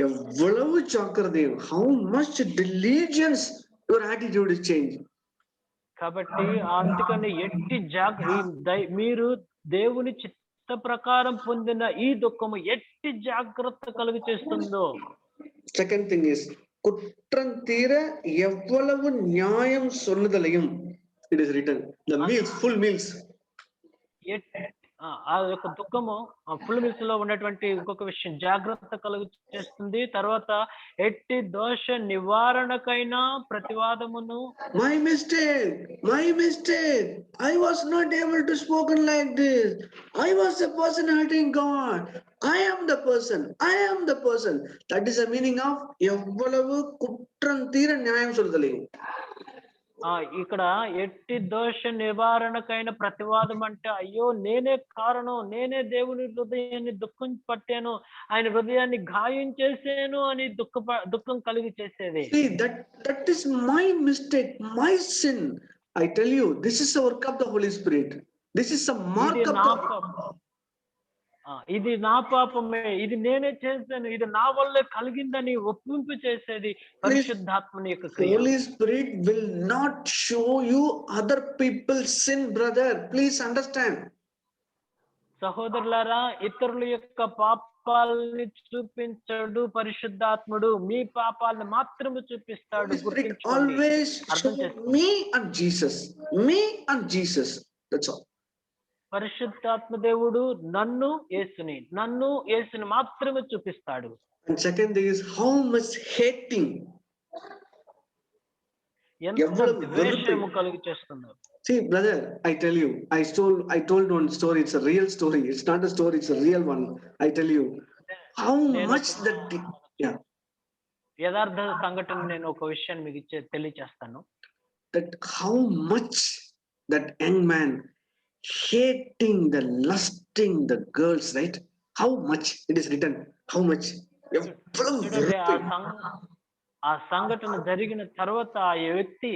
ఎవ్వలవు జాగ్రత్త, how much diligence your attitude is changing. కాబట్టి అందుకని మీరు దేవుని చిత్త ప్రకారం పొందిన ఈ దుఃఖము ఎట్టి జాగ్రత్త కలుగు చేస్తుందో. Second thing is, குற்றம் தீர எவ்வளவு நியாயம் சொல்லுதலையும். It is written, the meals, full meals. ఆ యొక్క దుఃఖము ఫుల్ మిల్స్ లో ఉన్నటువంటి ఇంకొక విషయం జాగ్రత్త కలుగు చేస్తుంది. తర్వాత ఎట్టి దోష నివారణకైనా ప్రతివాదమును. My mistake. I was not able to spoken like this. I was the person hurting God. I am the person. That is the meaning of எவ்வளவு குற்றம் தீர நியாயம் சொல்லுதலையும். ఇక్కడ ఎట్టి దోష నివారణకైన ప్రతివాదం అంటే, అయ్యో నేనే కారణం, నేనే దేవుని హృదయాన్ని దుఃఖం పట్టాను, ఆయన హృదయాన్ని గాయం చేశాను అని దుఃఖం కలిగి చేసేది. See, that is my mistake, my sin. I tell you, this is the work of the Holy Spirit. This is a mark ఇది of నా the పాపం, ఇది నా పాపమే, ఇది నేనే చేశాను, ఇది నా వల్లే కలిగిందని ఒప్పింపు చేసేది పరిశుద్ధాత్మని యొక్క క్రియ. Holy Spirit will not show you other people's sin, brother. Please understand. సహోదరులారా, ఇతరుల యొక్క పాపాలని చూపించడు పరిశుద్ధాత్ముడు, మీ పాపాలను మాత్రమే చూపిస్తాడు. Holy Spirit గుర్తుంచుకోండి, always అర్థం show చేసుకోండి. me and Jesus. Me and Jesus. That's all. పరిశుద్ధాత్మ దేవుడు నన్ను యేసుని మాత్రమే చూపిస్తాడు. And second thing is how much hating. ఎంత ద్వేషము కలుగు చేస్తున్నారు. See, brother, I tell you, I told one story. It's a real story. It's not a story. It's a real one. I tell you how much that. Yeah. యథార్థ సంఘటన నేను ఒక విషయాన్ని మీకు తెలియచేస్తాను. That how much that young man hating the lusting the girls, right? How much it is written? How much? చూడండి, ఆ సంఘటన జరిగిన తర్వాత ఆ వ్యక్తి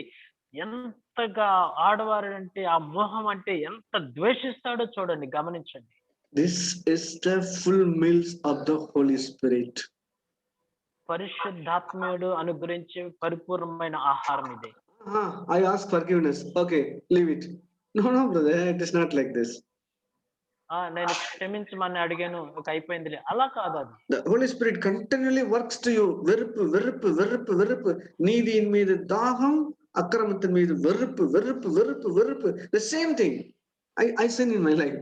ఎంతగా ఆడవారంటే, ఆ మోహం అంటే ఎంత ద్వేషిస్తాడో చూడండి, గమనించండి. This is the full meals of the Holy Spirit. పరిశుద్ధాత్మయుడు అనుగ్రహించే పరిపూర్ణమైన ఆహారం ఇది. I ask forgiveness. Okay, leave it. No, brother, it is not like this. నేను క్షమించమని అడిగాను, అయిపోయిందిలే, అలా కాదు. అది The Holy Spirit continually works to you. వెరుపు నీది మీద దాహం, అక్రమత మీద వెరుపు. The same thing I sin in my life.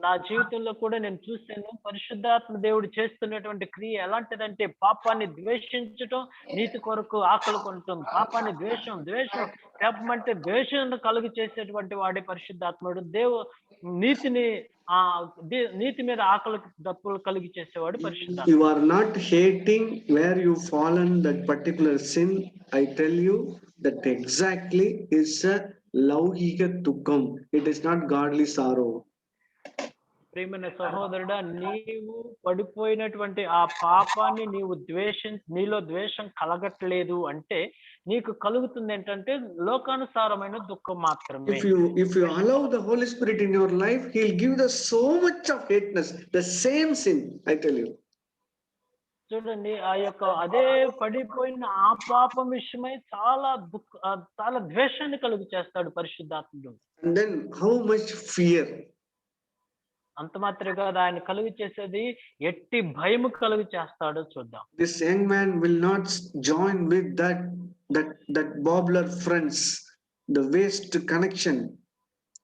నా జీవితంలో కూడా నేను చూసాను, పరిశుద్ధాత్మ దేవుడు చేస్తున్నటువంటి క్రియ ఎలాంటిదంటే, పాపాన్ని ద్వేషించటం, నీతి కొరకు ఆకలి కొనటం. పాపాన్ని ద్వేషం పాపం అంటే ద్వేషం కలుగు చేసేటువంటి వాడే పరిశుద్ధాత్ముడు. నీతి మీద ఆకలి దప్పులు కలిగి చేసేవాడు పరిశుద్ధాత్మ. You are not hating where you fallen that particular sin. I tell you that exactly is a lauhiga dukkam. It is not godly sorrow. ప్రియమైన సహోదరుడా, నీవు పడిపోయినటువంటి ఆ పాపాన్ని నీలో ద్వేషం కలగట్లేదు అంటే, నీకు కలుగుతుంది ఏంటంటే లోకానుసారమైన దుఃఖం మాత్రమే. If you allow the Holy Spirit in your life, He'll give us so much of hateness, the same sin. I tell you. చూడండి, అదే పడిపోయిన ఆ పాపం విషయమై చాలా ద్వేషాన్ని కలుగు చేస్తాడు పరిశుద్ధాత్ముడు. And then how much fear. అంత మాత్రమే కాదు, ఆయన కలుగు చేసేది ఎట్టి భయము కలుగు చేస్తాడో చూద్దాం. This young man will not join with that bobbler friends, the waste connection.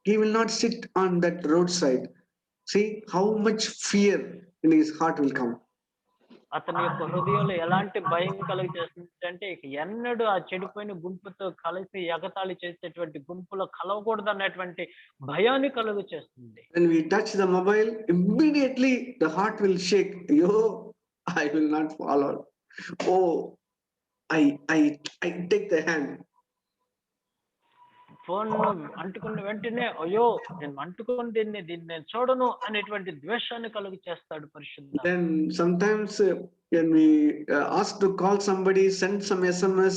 He will not sit on that roadside. See how much fear in his heart will come. అతని యొక్క హృదయంలో ఎలాంటి భయం కలుగు చేస్తుంది అంటే, ఎన్నడూ ఆ చెడిపోయిన గుంపుతో కలిసి ఎగతాళి చేసేటువంటి గుంపులో కలవకూడదు అన్నటువంటి భయాన్ని కలుగు చేస్తుంది. When we touch the mobile, immediately the heart will shake. Yo, I will not follow. Oh, I take the hand. Phone అంటుకున్న వెంటనే, అయ్యో నేను అంటుకుని దీన్ని నేను చూడను అనేటువంటి ద్వేషాన్ని కలుగు చేస్తాడు పరిశుద్ధ. Then sometimes when we ask to call somebody, send some SMS,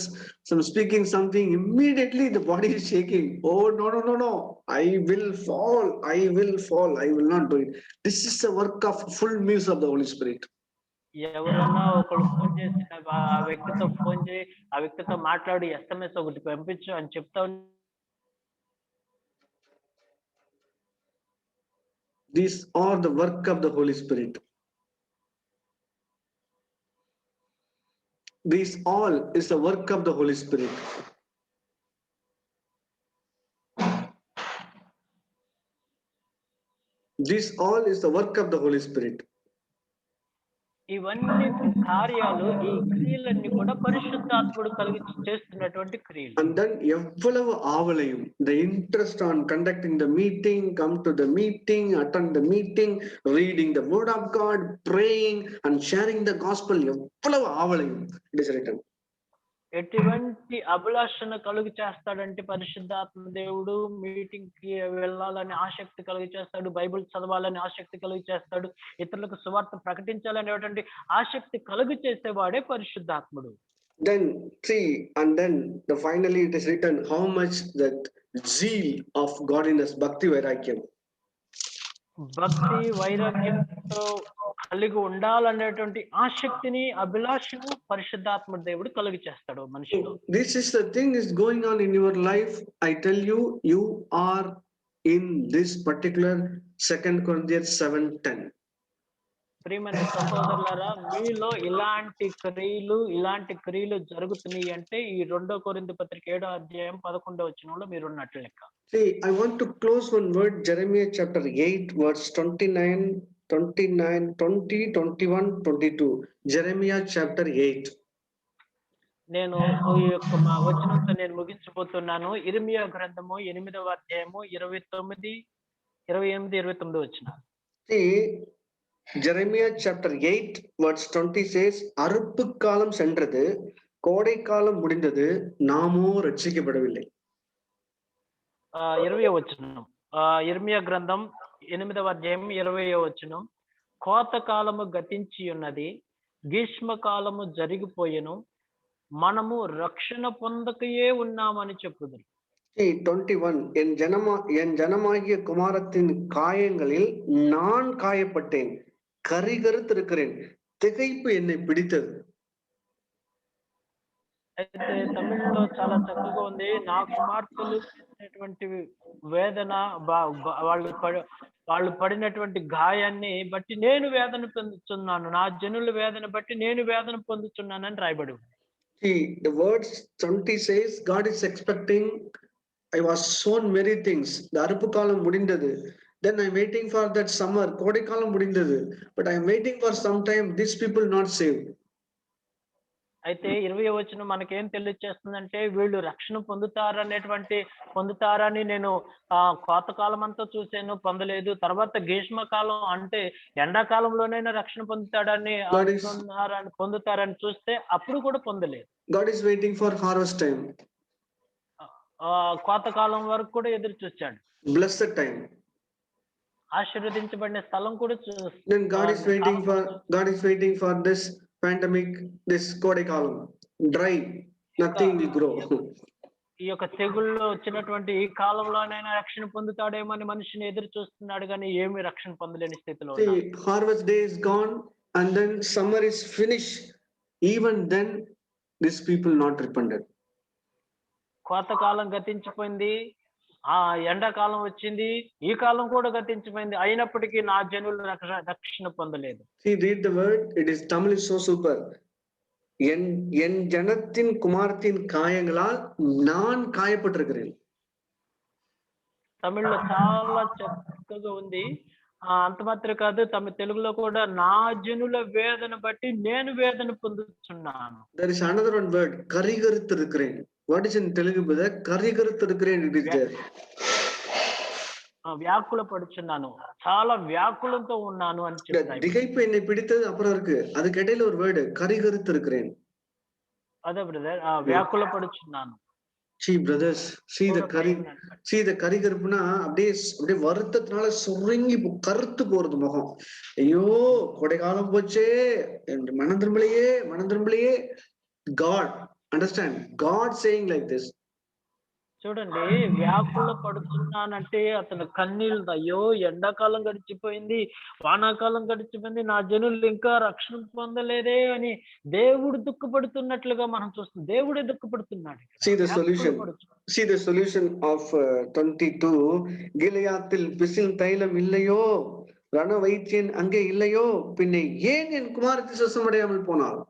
some speaking something, immediately the body is shaking. Oh no, I will fall, I will not do it. This is the work of full meals of the Holy Spirit. ఎవరన్నా ఒకళ్ళు phone చేసి ఆ వ్యక్తితో మాట్లాడి SMS ఒకటి పంపించు అని చెప్తా. These are the work of the Holy Spirit. This all is the work of the Holy Spirit. This all is the work of the Holy Spirit. ఇవన్నీ కార్యాలు, ఈ క్రియలన్నీ కూడా పరిశుద్ధాత్ముడు కలిగి చేస్తున్నటువంటి క్రియలు. And then ఎవ్వలవ ఆవలయం, the interest on conducting the meeting, come to the meeting, attend the meeting, reading the word of God, praying and sharing the gospel, ఎవ్వలవ ఆవలయం. It is written. ఎటువంటి అభిలాషను కలుగు చేస్తాడంటే పరిశుద్ధాత్మ దేవుడు మీటింగ్ కి వెళ్ళాలని ఆసక్తి కలుగు చేస్తాడు, బైబిల్ చదవాలని ఆసక్తి కలుగు చేస్తాడు, ఇతరులకు సువార్త ప్రకటించాలనేటువంటి ఆసక్తి కలుగు చేసేవాడే పరిశుద్ధాత్ముడు. Then see, and then finally it is written how much that zeal of godliness, bhakti vairagyam. భక్తి వైరాగ్యంతో కలిగి ఉండాలనేటువంటి ఆసక్తిని అభిలాషను పరిశుద్ధాత్మ దేవుడు కలుగు చేస్తాడు మనిషిలో. This is the thing is going on in your life. I tell you, you are in this particular 2 Corinthians 7:10. ప్రియమైన సహోదరులారా, మీలో ఇలాంటి క్రియలు జరుగుతున్నాయి అంటే ఈ 2 కొరింథీ పత్రిక 7వ అధ్యాయం 11వ వచనంలో మీరు ఉన్నట్లు లెక్క. See, I want to close one word, Jeremiah chapter 8, verse 29, 20, 21, 22. Jeremiah chapter 8. నేను ఈ యొక్క మా వచనంతో నేను ముగించబోతున్నాను. ఇర్మియా గ్రంథము 8వ అధ్యాయము 29, 28, 29 వచనాలు. See, Jeremiah chapter 8 verse 20 says, அறுப்பு காலம் சென்றது, கோடை காலம் முடிந்தது, நாமோ ரட்சிக்கப்படவில்லை. 20వ వచనం, ఇర్మియా గ్రంథం 8వ అధ్యాయం 20వ వచనం, కోత కాలము గతించి ఉన్నది, గ్రీష్మ కాలము జరిగిపోయెను, మనము రక్షణ పొందకయే ఉన్నామని చెప్పుదురు. 21 என் ஜனமாகிய குமாரத்தின் காயங்களில் நான் காயப்பட்டேன், கரிகருத்திருக்கிறேன், திகைப்பு என்னை பிடித்தது. అయితే తమిళ్లో చాలా చక్కగా ఉంది. నా కుమార్తెలు పడినటువంటి వేదన, వాళ్ళు పడినటువంటి గాయాన్ని బట్టి నేను వేదన పొందుతున్నాను, నా జనుల వేదన బట్టి నేను వేదన పొందుతున్నానని రాయబడి ఉంది. See, the words 20 says God is expecting, I was sown many things. The அறுப்பு காலம் முடிந்தது. Then I'm waiting for that summer. கோடை காலம் முடிந்தது. But I'm waiting for some time. These people not saved. అయితే 20వ వచనం మనకేం తెలియజేస్తుందంటే వీళ్ళు రక్షణ పొందుతారని నేను కోతకాలం అంతా చూశాను, పొందలేదు. తర్వాత గ్రీష్మకాలం అంటే ఎండాకాలంలోనైనా రక్షణ పొందుతారని చూస్తే అప్పుడు కూడా పొందలేదు. God is waiting for harvest time. కోతకాలం వరకు కూడా ఎదురు చూచాడు. Blessed time. ఆశీర్వదించబడిన స్థలం కూడా Then God is waiting for this pandemic, this కోడై column, dry, nothing will grow. ఈ యొక్క తెగుళ్ళు వచ్చినటువంటి ఈ కాలంలోనైనా రక్షణ పొందుతాడేమో అని మనిషిని ఎదురు చూస్తున్నాడు, కానీ ఏమి రక్షణ పొందలేని స్థితిలో. Harvest day is gone and then summer is finished. Even then these people not repented. కోతకాలం గతించిపోయింది, ఎండాకాలం వచ్చింది, ఈ కాలం కూడా గతించిపోయింది, అయినప్పటికీ నా జనులు రక్షణ పొందలేదు. See, read the word. It is Tamil is so super. என் ஜனத்தின் குமாரத்தின் காயங்களால் நான் காயப்பட்டிருக்கிறேன். తమిళ్లో చాలా చక్కగా ఉంది. అంత మాత్రం కాదు, తెలుగులో కూడా నా జనుల వేదన బట్టి నేను వేదన పొందుతున్నాను. There is another one word, కరిగరుతిరుக்கிறேன். What is in Telugu, brother? కరిగరుతిరుக்கிறேன், it is there. వ్యాకుల పడుచున్నాను, చాలా వ్యాకులంతో ఉన్నాను అని చెప్తారు. திகைப்பு என்னை பிடித்தது அப்புறம் இருக்கு, அதுக்கு இடையில ஒரு வேர்டு கரிகருத்திருக்கிறேன். అదే బ్రదర్, వ్యాకుల పడుచున్నాను. See brothers, see the கரிகருப்புனா அப்படியே வருத்தத்தினால சுருங்கி கருத்து போறது முகம். ஐயோ கோடை காலம் போச்சே, மனம் திரும்பலையே. God, understand, God saying like this. చూడండి, వ్యాకుల పడుతున్నానంటే అతను కన్నీళ్ళు, అయ్యో ఎండాకాలం గడిచిపోయింది, వానాకాలం గడిచిపోయింది, నా జనులు ఇంకా రక్షణ పొందలేదే అని దేవుడు దుఃఖపడుతున్నట్లుగా మనం చూస్తాం. దేవుడే దుఃఖపడుతున్నాడు. See the solution of 22. గిలయాத்தில் பிசில் தைலம் இல்லையோ, ரண வைத்தியன் அங்கே இல்லையோ, பின்ன ஏன் என் குமாரத்தி சுசமடையாமல் போனாள்.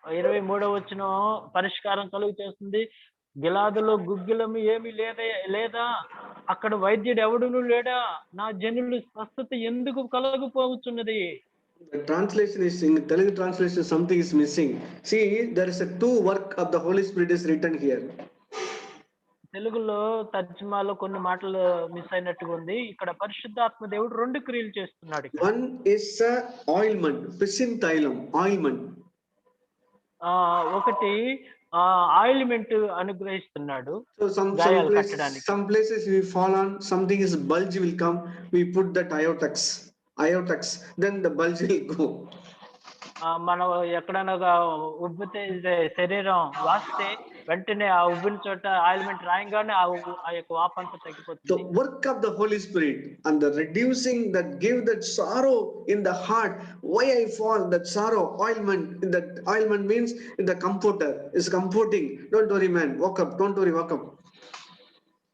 23వ వచనం పరిష్కారం కలుగు చేస్తుంది. గిలాదులో గుగ్గిలము ఏమి లేదా, అక్కడ వైద్యుడు ఎవడును లేడా, నా జనులు స్వస్థత ఎందుకు కలగపోవచ్చున్నది. The translation is in Telugu translation, something is missing. See, there is a two work of the Holy Spirit is written here. తెలుగులో తర్జుమాలో కొన్ని మాటలు మిస్ అయినట్టుగా ఉంది. ఇక్కడ పరిశుద్ధాత్మ దేవుడు 2 క్రియలు చేస్తున్నాడు. One is a ointment, పిసిన్ తైలం, ointment. ఒకటి ఆయిల్‌మెంట్ అనుగ్రహిస్తున్నాడు So గాయాలు కట్టడానికి. some places we fall on, something is bulge will come, we put that iotex, then the bulge will go. మనం ఎక్కడైనా ఉబ్బితే శరీరం వాస్తే వెంటనే ఆ ఉబ్బిన చోట ఆయిల్‌మెంట్ రాయంగానే ఆ యొక్క వాపంతా The తగ్గిపోతుంది. work of the Holy Spirit and the reducing that give that sorrow in the heart. Why I fall? That sorrow, ointment. That ointment means the comforter is comforting. Don't worry, man. Walk up. Don't worry, walk up.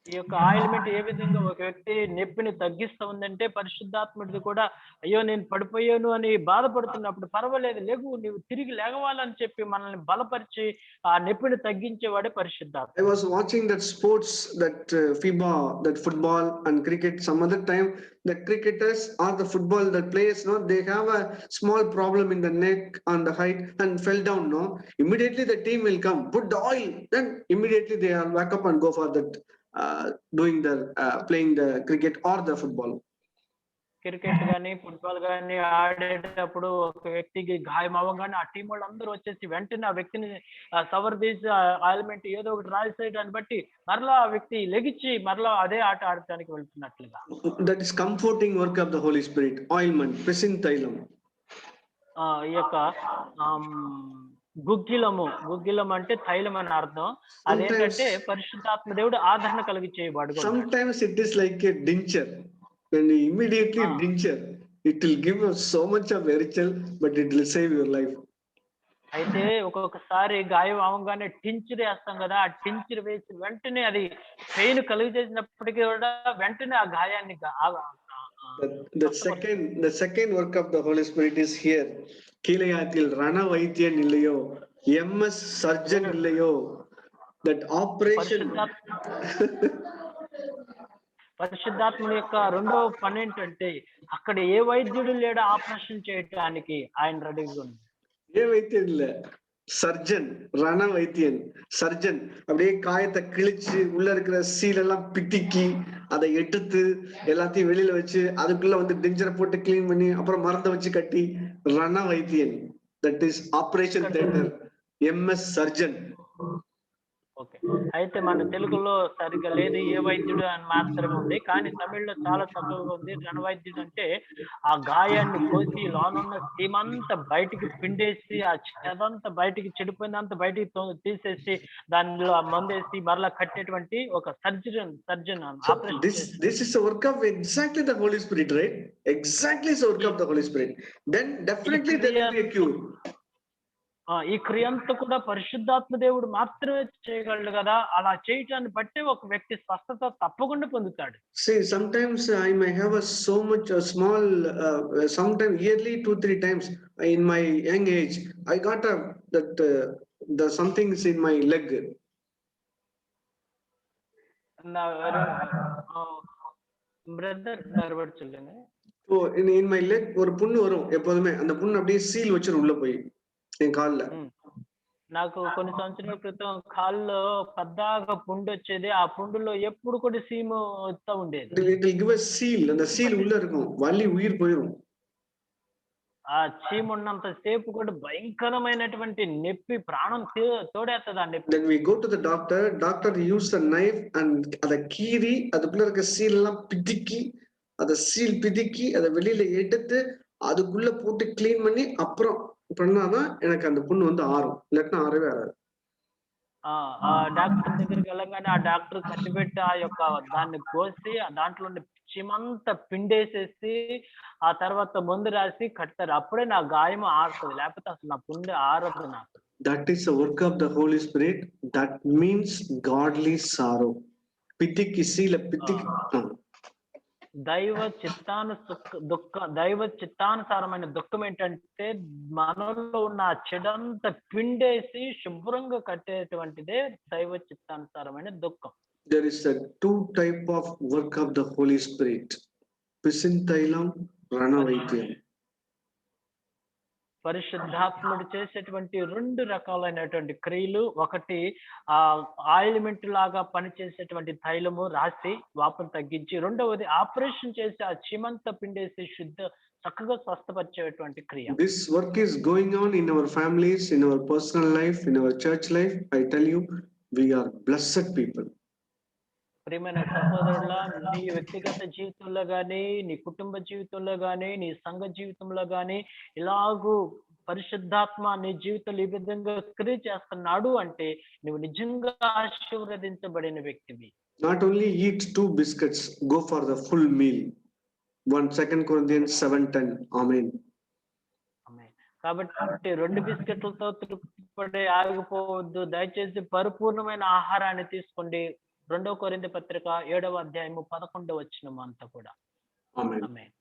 ఈ యొక్క ఆయిల్‌మెంట్ ఏ విధంగా ఒక వ్యక్తి నొప్పిని తగ్గిస్తా ఉందంటే, పరిశుద్ధాత్ముడిది కూడా అయ్యో! నేను పడిపోయాను అని బాధపడుతున్నప్పుడు పర్వాలేదు లెగు నీవు తిరిగి లెగవాలని చెప్పి మనల్ని బలపరిచి ఆ నొప్పిని తగ్గించేవాడే I పరిశుద్ధాత్ముడు. was watching that sports, that FIBA, that football and cricket. Some other time, the cricketers or the football, the players, no, they have a small problem in the neck on the height and fell down. No, immediately the team will come, put the oil, then immediately they are back up and go for that doing the playing the cricket or the football. Cricket గాని, football గాని ఆడేటప్పుడు ఒక వ్యక్తికి గాయం అవ్వంగానే ఆ team వాళ్ళందరూ వచ్చేసి వెంటనే ఆ వ్యక్తిని సవరదీసి ఆయిల్‌మెంట్ ఏదో ఒకటి రాసేయడాన్ని బట్టి మరలా ఆ వ్యక్తి లెగిచి మరలా అదే ఆట ఆడటానికి వెళ్తున్నట్లుగా. That is comforting work of the Holy Spirit. Ointment, Pesintailam. ఈ యొక్క ఆహ్, గుగ్గిలం అంటే తైలం అని అర్థం. అదేంటంటే పరిశుద్ధాత్మ దేవుడు ఆదరణ కలిగి చేయబడును. Sometimes it is like a tincture. When you immediately tincture, it will give us so much of ritual, but it will save your life. అయితే ఒక్కొక్కసారి గాయం అవ్వంగానే టించర్ వేస్తాం కదా! ఆ టించర్ వేసి వెంటనే అది పెయిన్ కలుగజేసినప్పటికీ కూడా వెంటనే ఆ గాయాన్ని The second work of the Holy Spirit is here. Kilayatil Rana Vaidyan illayo, MS surgeon illayo, that operation. పరిశుద్ధాత్ముని యొక్క రెండవ పని ఏంటంటే అక్కడ ఏ వైద్యుడు లేడు ఆపరేషన్ చేయడానికి ఆయన రెడీగా ఉన్నాడు. ఏ வைத்தியம் இல்ல, சர்ஜன், ரண வைத்தியன், சர்ஜன் அப்படியே காயத்தை கிழிச்சு உள்ள இருக்கிற சீல் எல்லாம் பிதிக்கி அதை எடுத்து எல்லாத்தையும் வெளியில வச்சு அதுக்குள்ள வந்து டெஞ்சரை போட்டு கிளீன் பண்ணி அப்புறம் மருந்தை வச்சு கட்டி ரண வைத்தியன், that is operation theatre, MS surgeon. Okay. అయితే మన తెలుగులో సరిగ్గా లేదు ఏ వైద్యుడు అని మాత్రమే ఉంది. కానీ తమిళ్లో చాలా చక్కగా ఉంది. రణవైద్యుడు అంటే ఆ గాయాన్ని కోసి లోనున్న చీమంతా బయటికి పిండేసి ఆ చెదంతా బయటికి చెడిపోయిందంతా బయటికి తీసేసి దానిలో ఆ మందేసి మరలా కట్టేటువంటి ఒక surgeon operation. This is the work of exactly the Holy Spirit, right? Exactly is the work of the Holy Spirit. Then definitely there will be a cure. ఈ క్రియ అంతా కూడా పరిశుద్ధాత్మ దేవుడు మాత్రమే చేయగలడు కదా! అలా చేయటాన్ని బట్టే ఒక వ్యక్తి స్వస్థత తప్పకుండా పొందుతాడు. See, sometimes I may have so much small, sometimes yearly 2-3 times in my young age, I got the something's in my leg. Brother மறுபடியும் சொல்லுங்க. So in my leg ஒரு புண்ணு வரும் எப்போதுமே. அந்த புண்ணு அப்படியே சீல் வச்சிரும் உள்ள போய் என் கால்ல. నాకు కొన్ని సంవత్సరాల క్రితం కాల్లో పెద్దగా పుండు వచ్చేది. ఆ పుండులో ఎప్పుడు కూడా సీము వస్తా ఉండేది. It will give a seal, அந்த சீல் உள்ள இருக்கும். வலி உயிர் போயிரும். ఆ చీము ఉన్నంత సేపు కూడా భయంకరమైనటువంటి నొప్పి ప్రాణం తోడేస్తది ఆ నొప్పి. Then we go to the doctor use the knife and அத கீறி அதுக்குள்ள இருக்க சீல் எல்லாம் பிதுக்கி அத சீல் பிதுக்கி அத வெளியில எடுத்து அதுக்குள்ள போட்டு கிளீன் பண்ணி அப்புறம் பண்ணாதான் எனக்கு அந்த புண்ணு வந்து ஆறும். இல்லாட்டினா ஆறவே ஆறாது. ఆ డాక్టర్ దగ్గరికి వెళ్ళగానే ఆ డాక్టర్ కత్తిపెట్టి ఆ యొక్క దాన్ని కోసి దాంట్లో చీమంతా పిండేసేసి ఆ తర్వాత మందు రాసి కడతారు. అప్పుడే నా గాయం ఆరుతది. లేకపోతే అసలు నా పుండు ఆరదు నాకు. That is the work of the Holy Spirit. That means godly sorrow. పితికి సీల పితికి దైవ చిత్తానుసారమైన దుఃఖం ఏంటంటే మనలో ఉన్న ఆ చెడంతా పిండేసి శుభ్రంగా కట్టేటువంటిదే దైవ చిత్తానుసారమైన దుఃఖం. There is a two type of work of the Holy Spirit. Pisintailam, Ranavaithyam. పరిశుద్ధాత్ముడు చేసేటువంటి 2 రకాలైనటువంటి క్రియలు. ఒకటి ఆయిల్‌మెంట్ లాగా పనిచేసేటువంటి తైలము రాసి వాపును తగ్గించి, రెండవది ఆపరేషన్ చేసి ఆ చీమంతా పిండేసి చక్కగా స్వస్థపరిచేటువంటి క్రియ. This work is going on in our families, in our personal life, in our church life. I tell you, we are blessed people. ప్రియమైన సహోదరులా, నీ వ్యక్తిగత జీవితంలో గానీ, నీ కుటుంబ జీవితంలో గానీ, నీ సంఘ జీవితంలో గానీ, ఇలాగూ పరిశుద్ధాత్మ నీ జీవితంలో ఈ విధంగా క్రియ చేస్తున్నాడు అంటే నువ్వు నిజంగా ఆశీర్వదించబడిన వ్యక్తివి. Not only eat 2 biscuits, go for the full meal. 2 Corinthians 7:10. Amen. ఆమేన్. కాబట్టి 2 బిస్కెట్లతో తృప్తిపడి ఆగిపోవద్దు. దయచేసి పరిపూర్ణమైన ఆహారాన్ని తీసుకోండి. 2 కొరింథీ పత్రిక 7వ అధ్యాయము 11వ వచనం అంతా కూడా. Amen. ఆమేన్.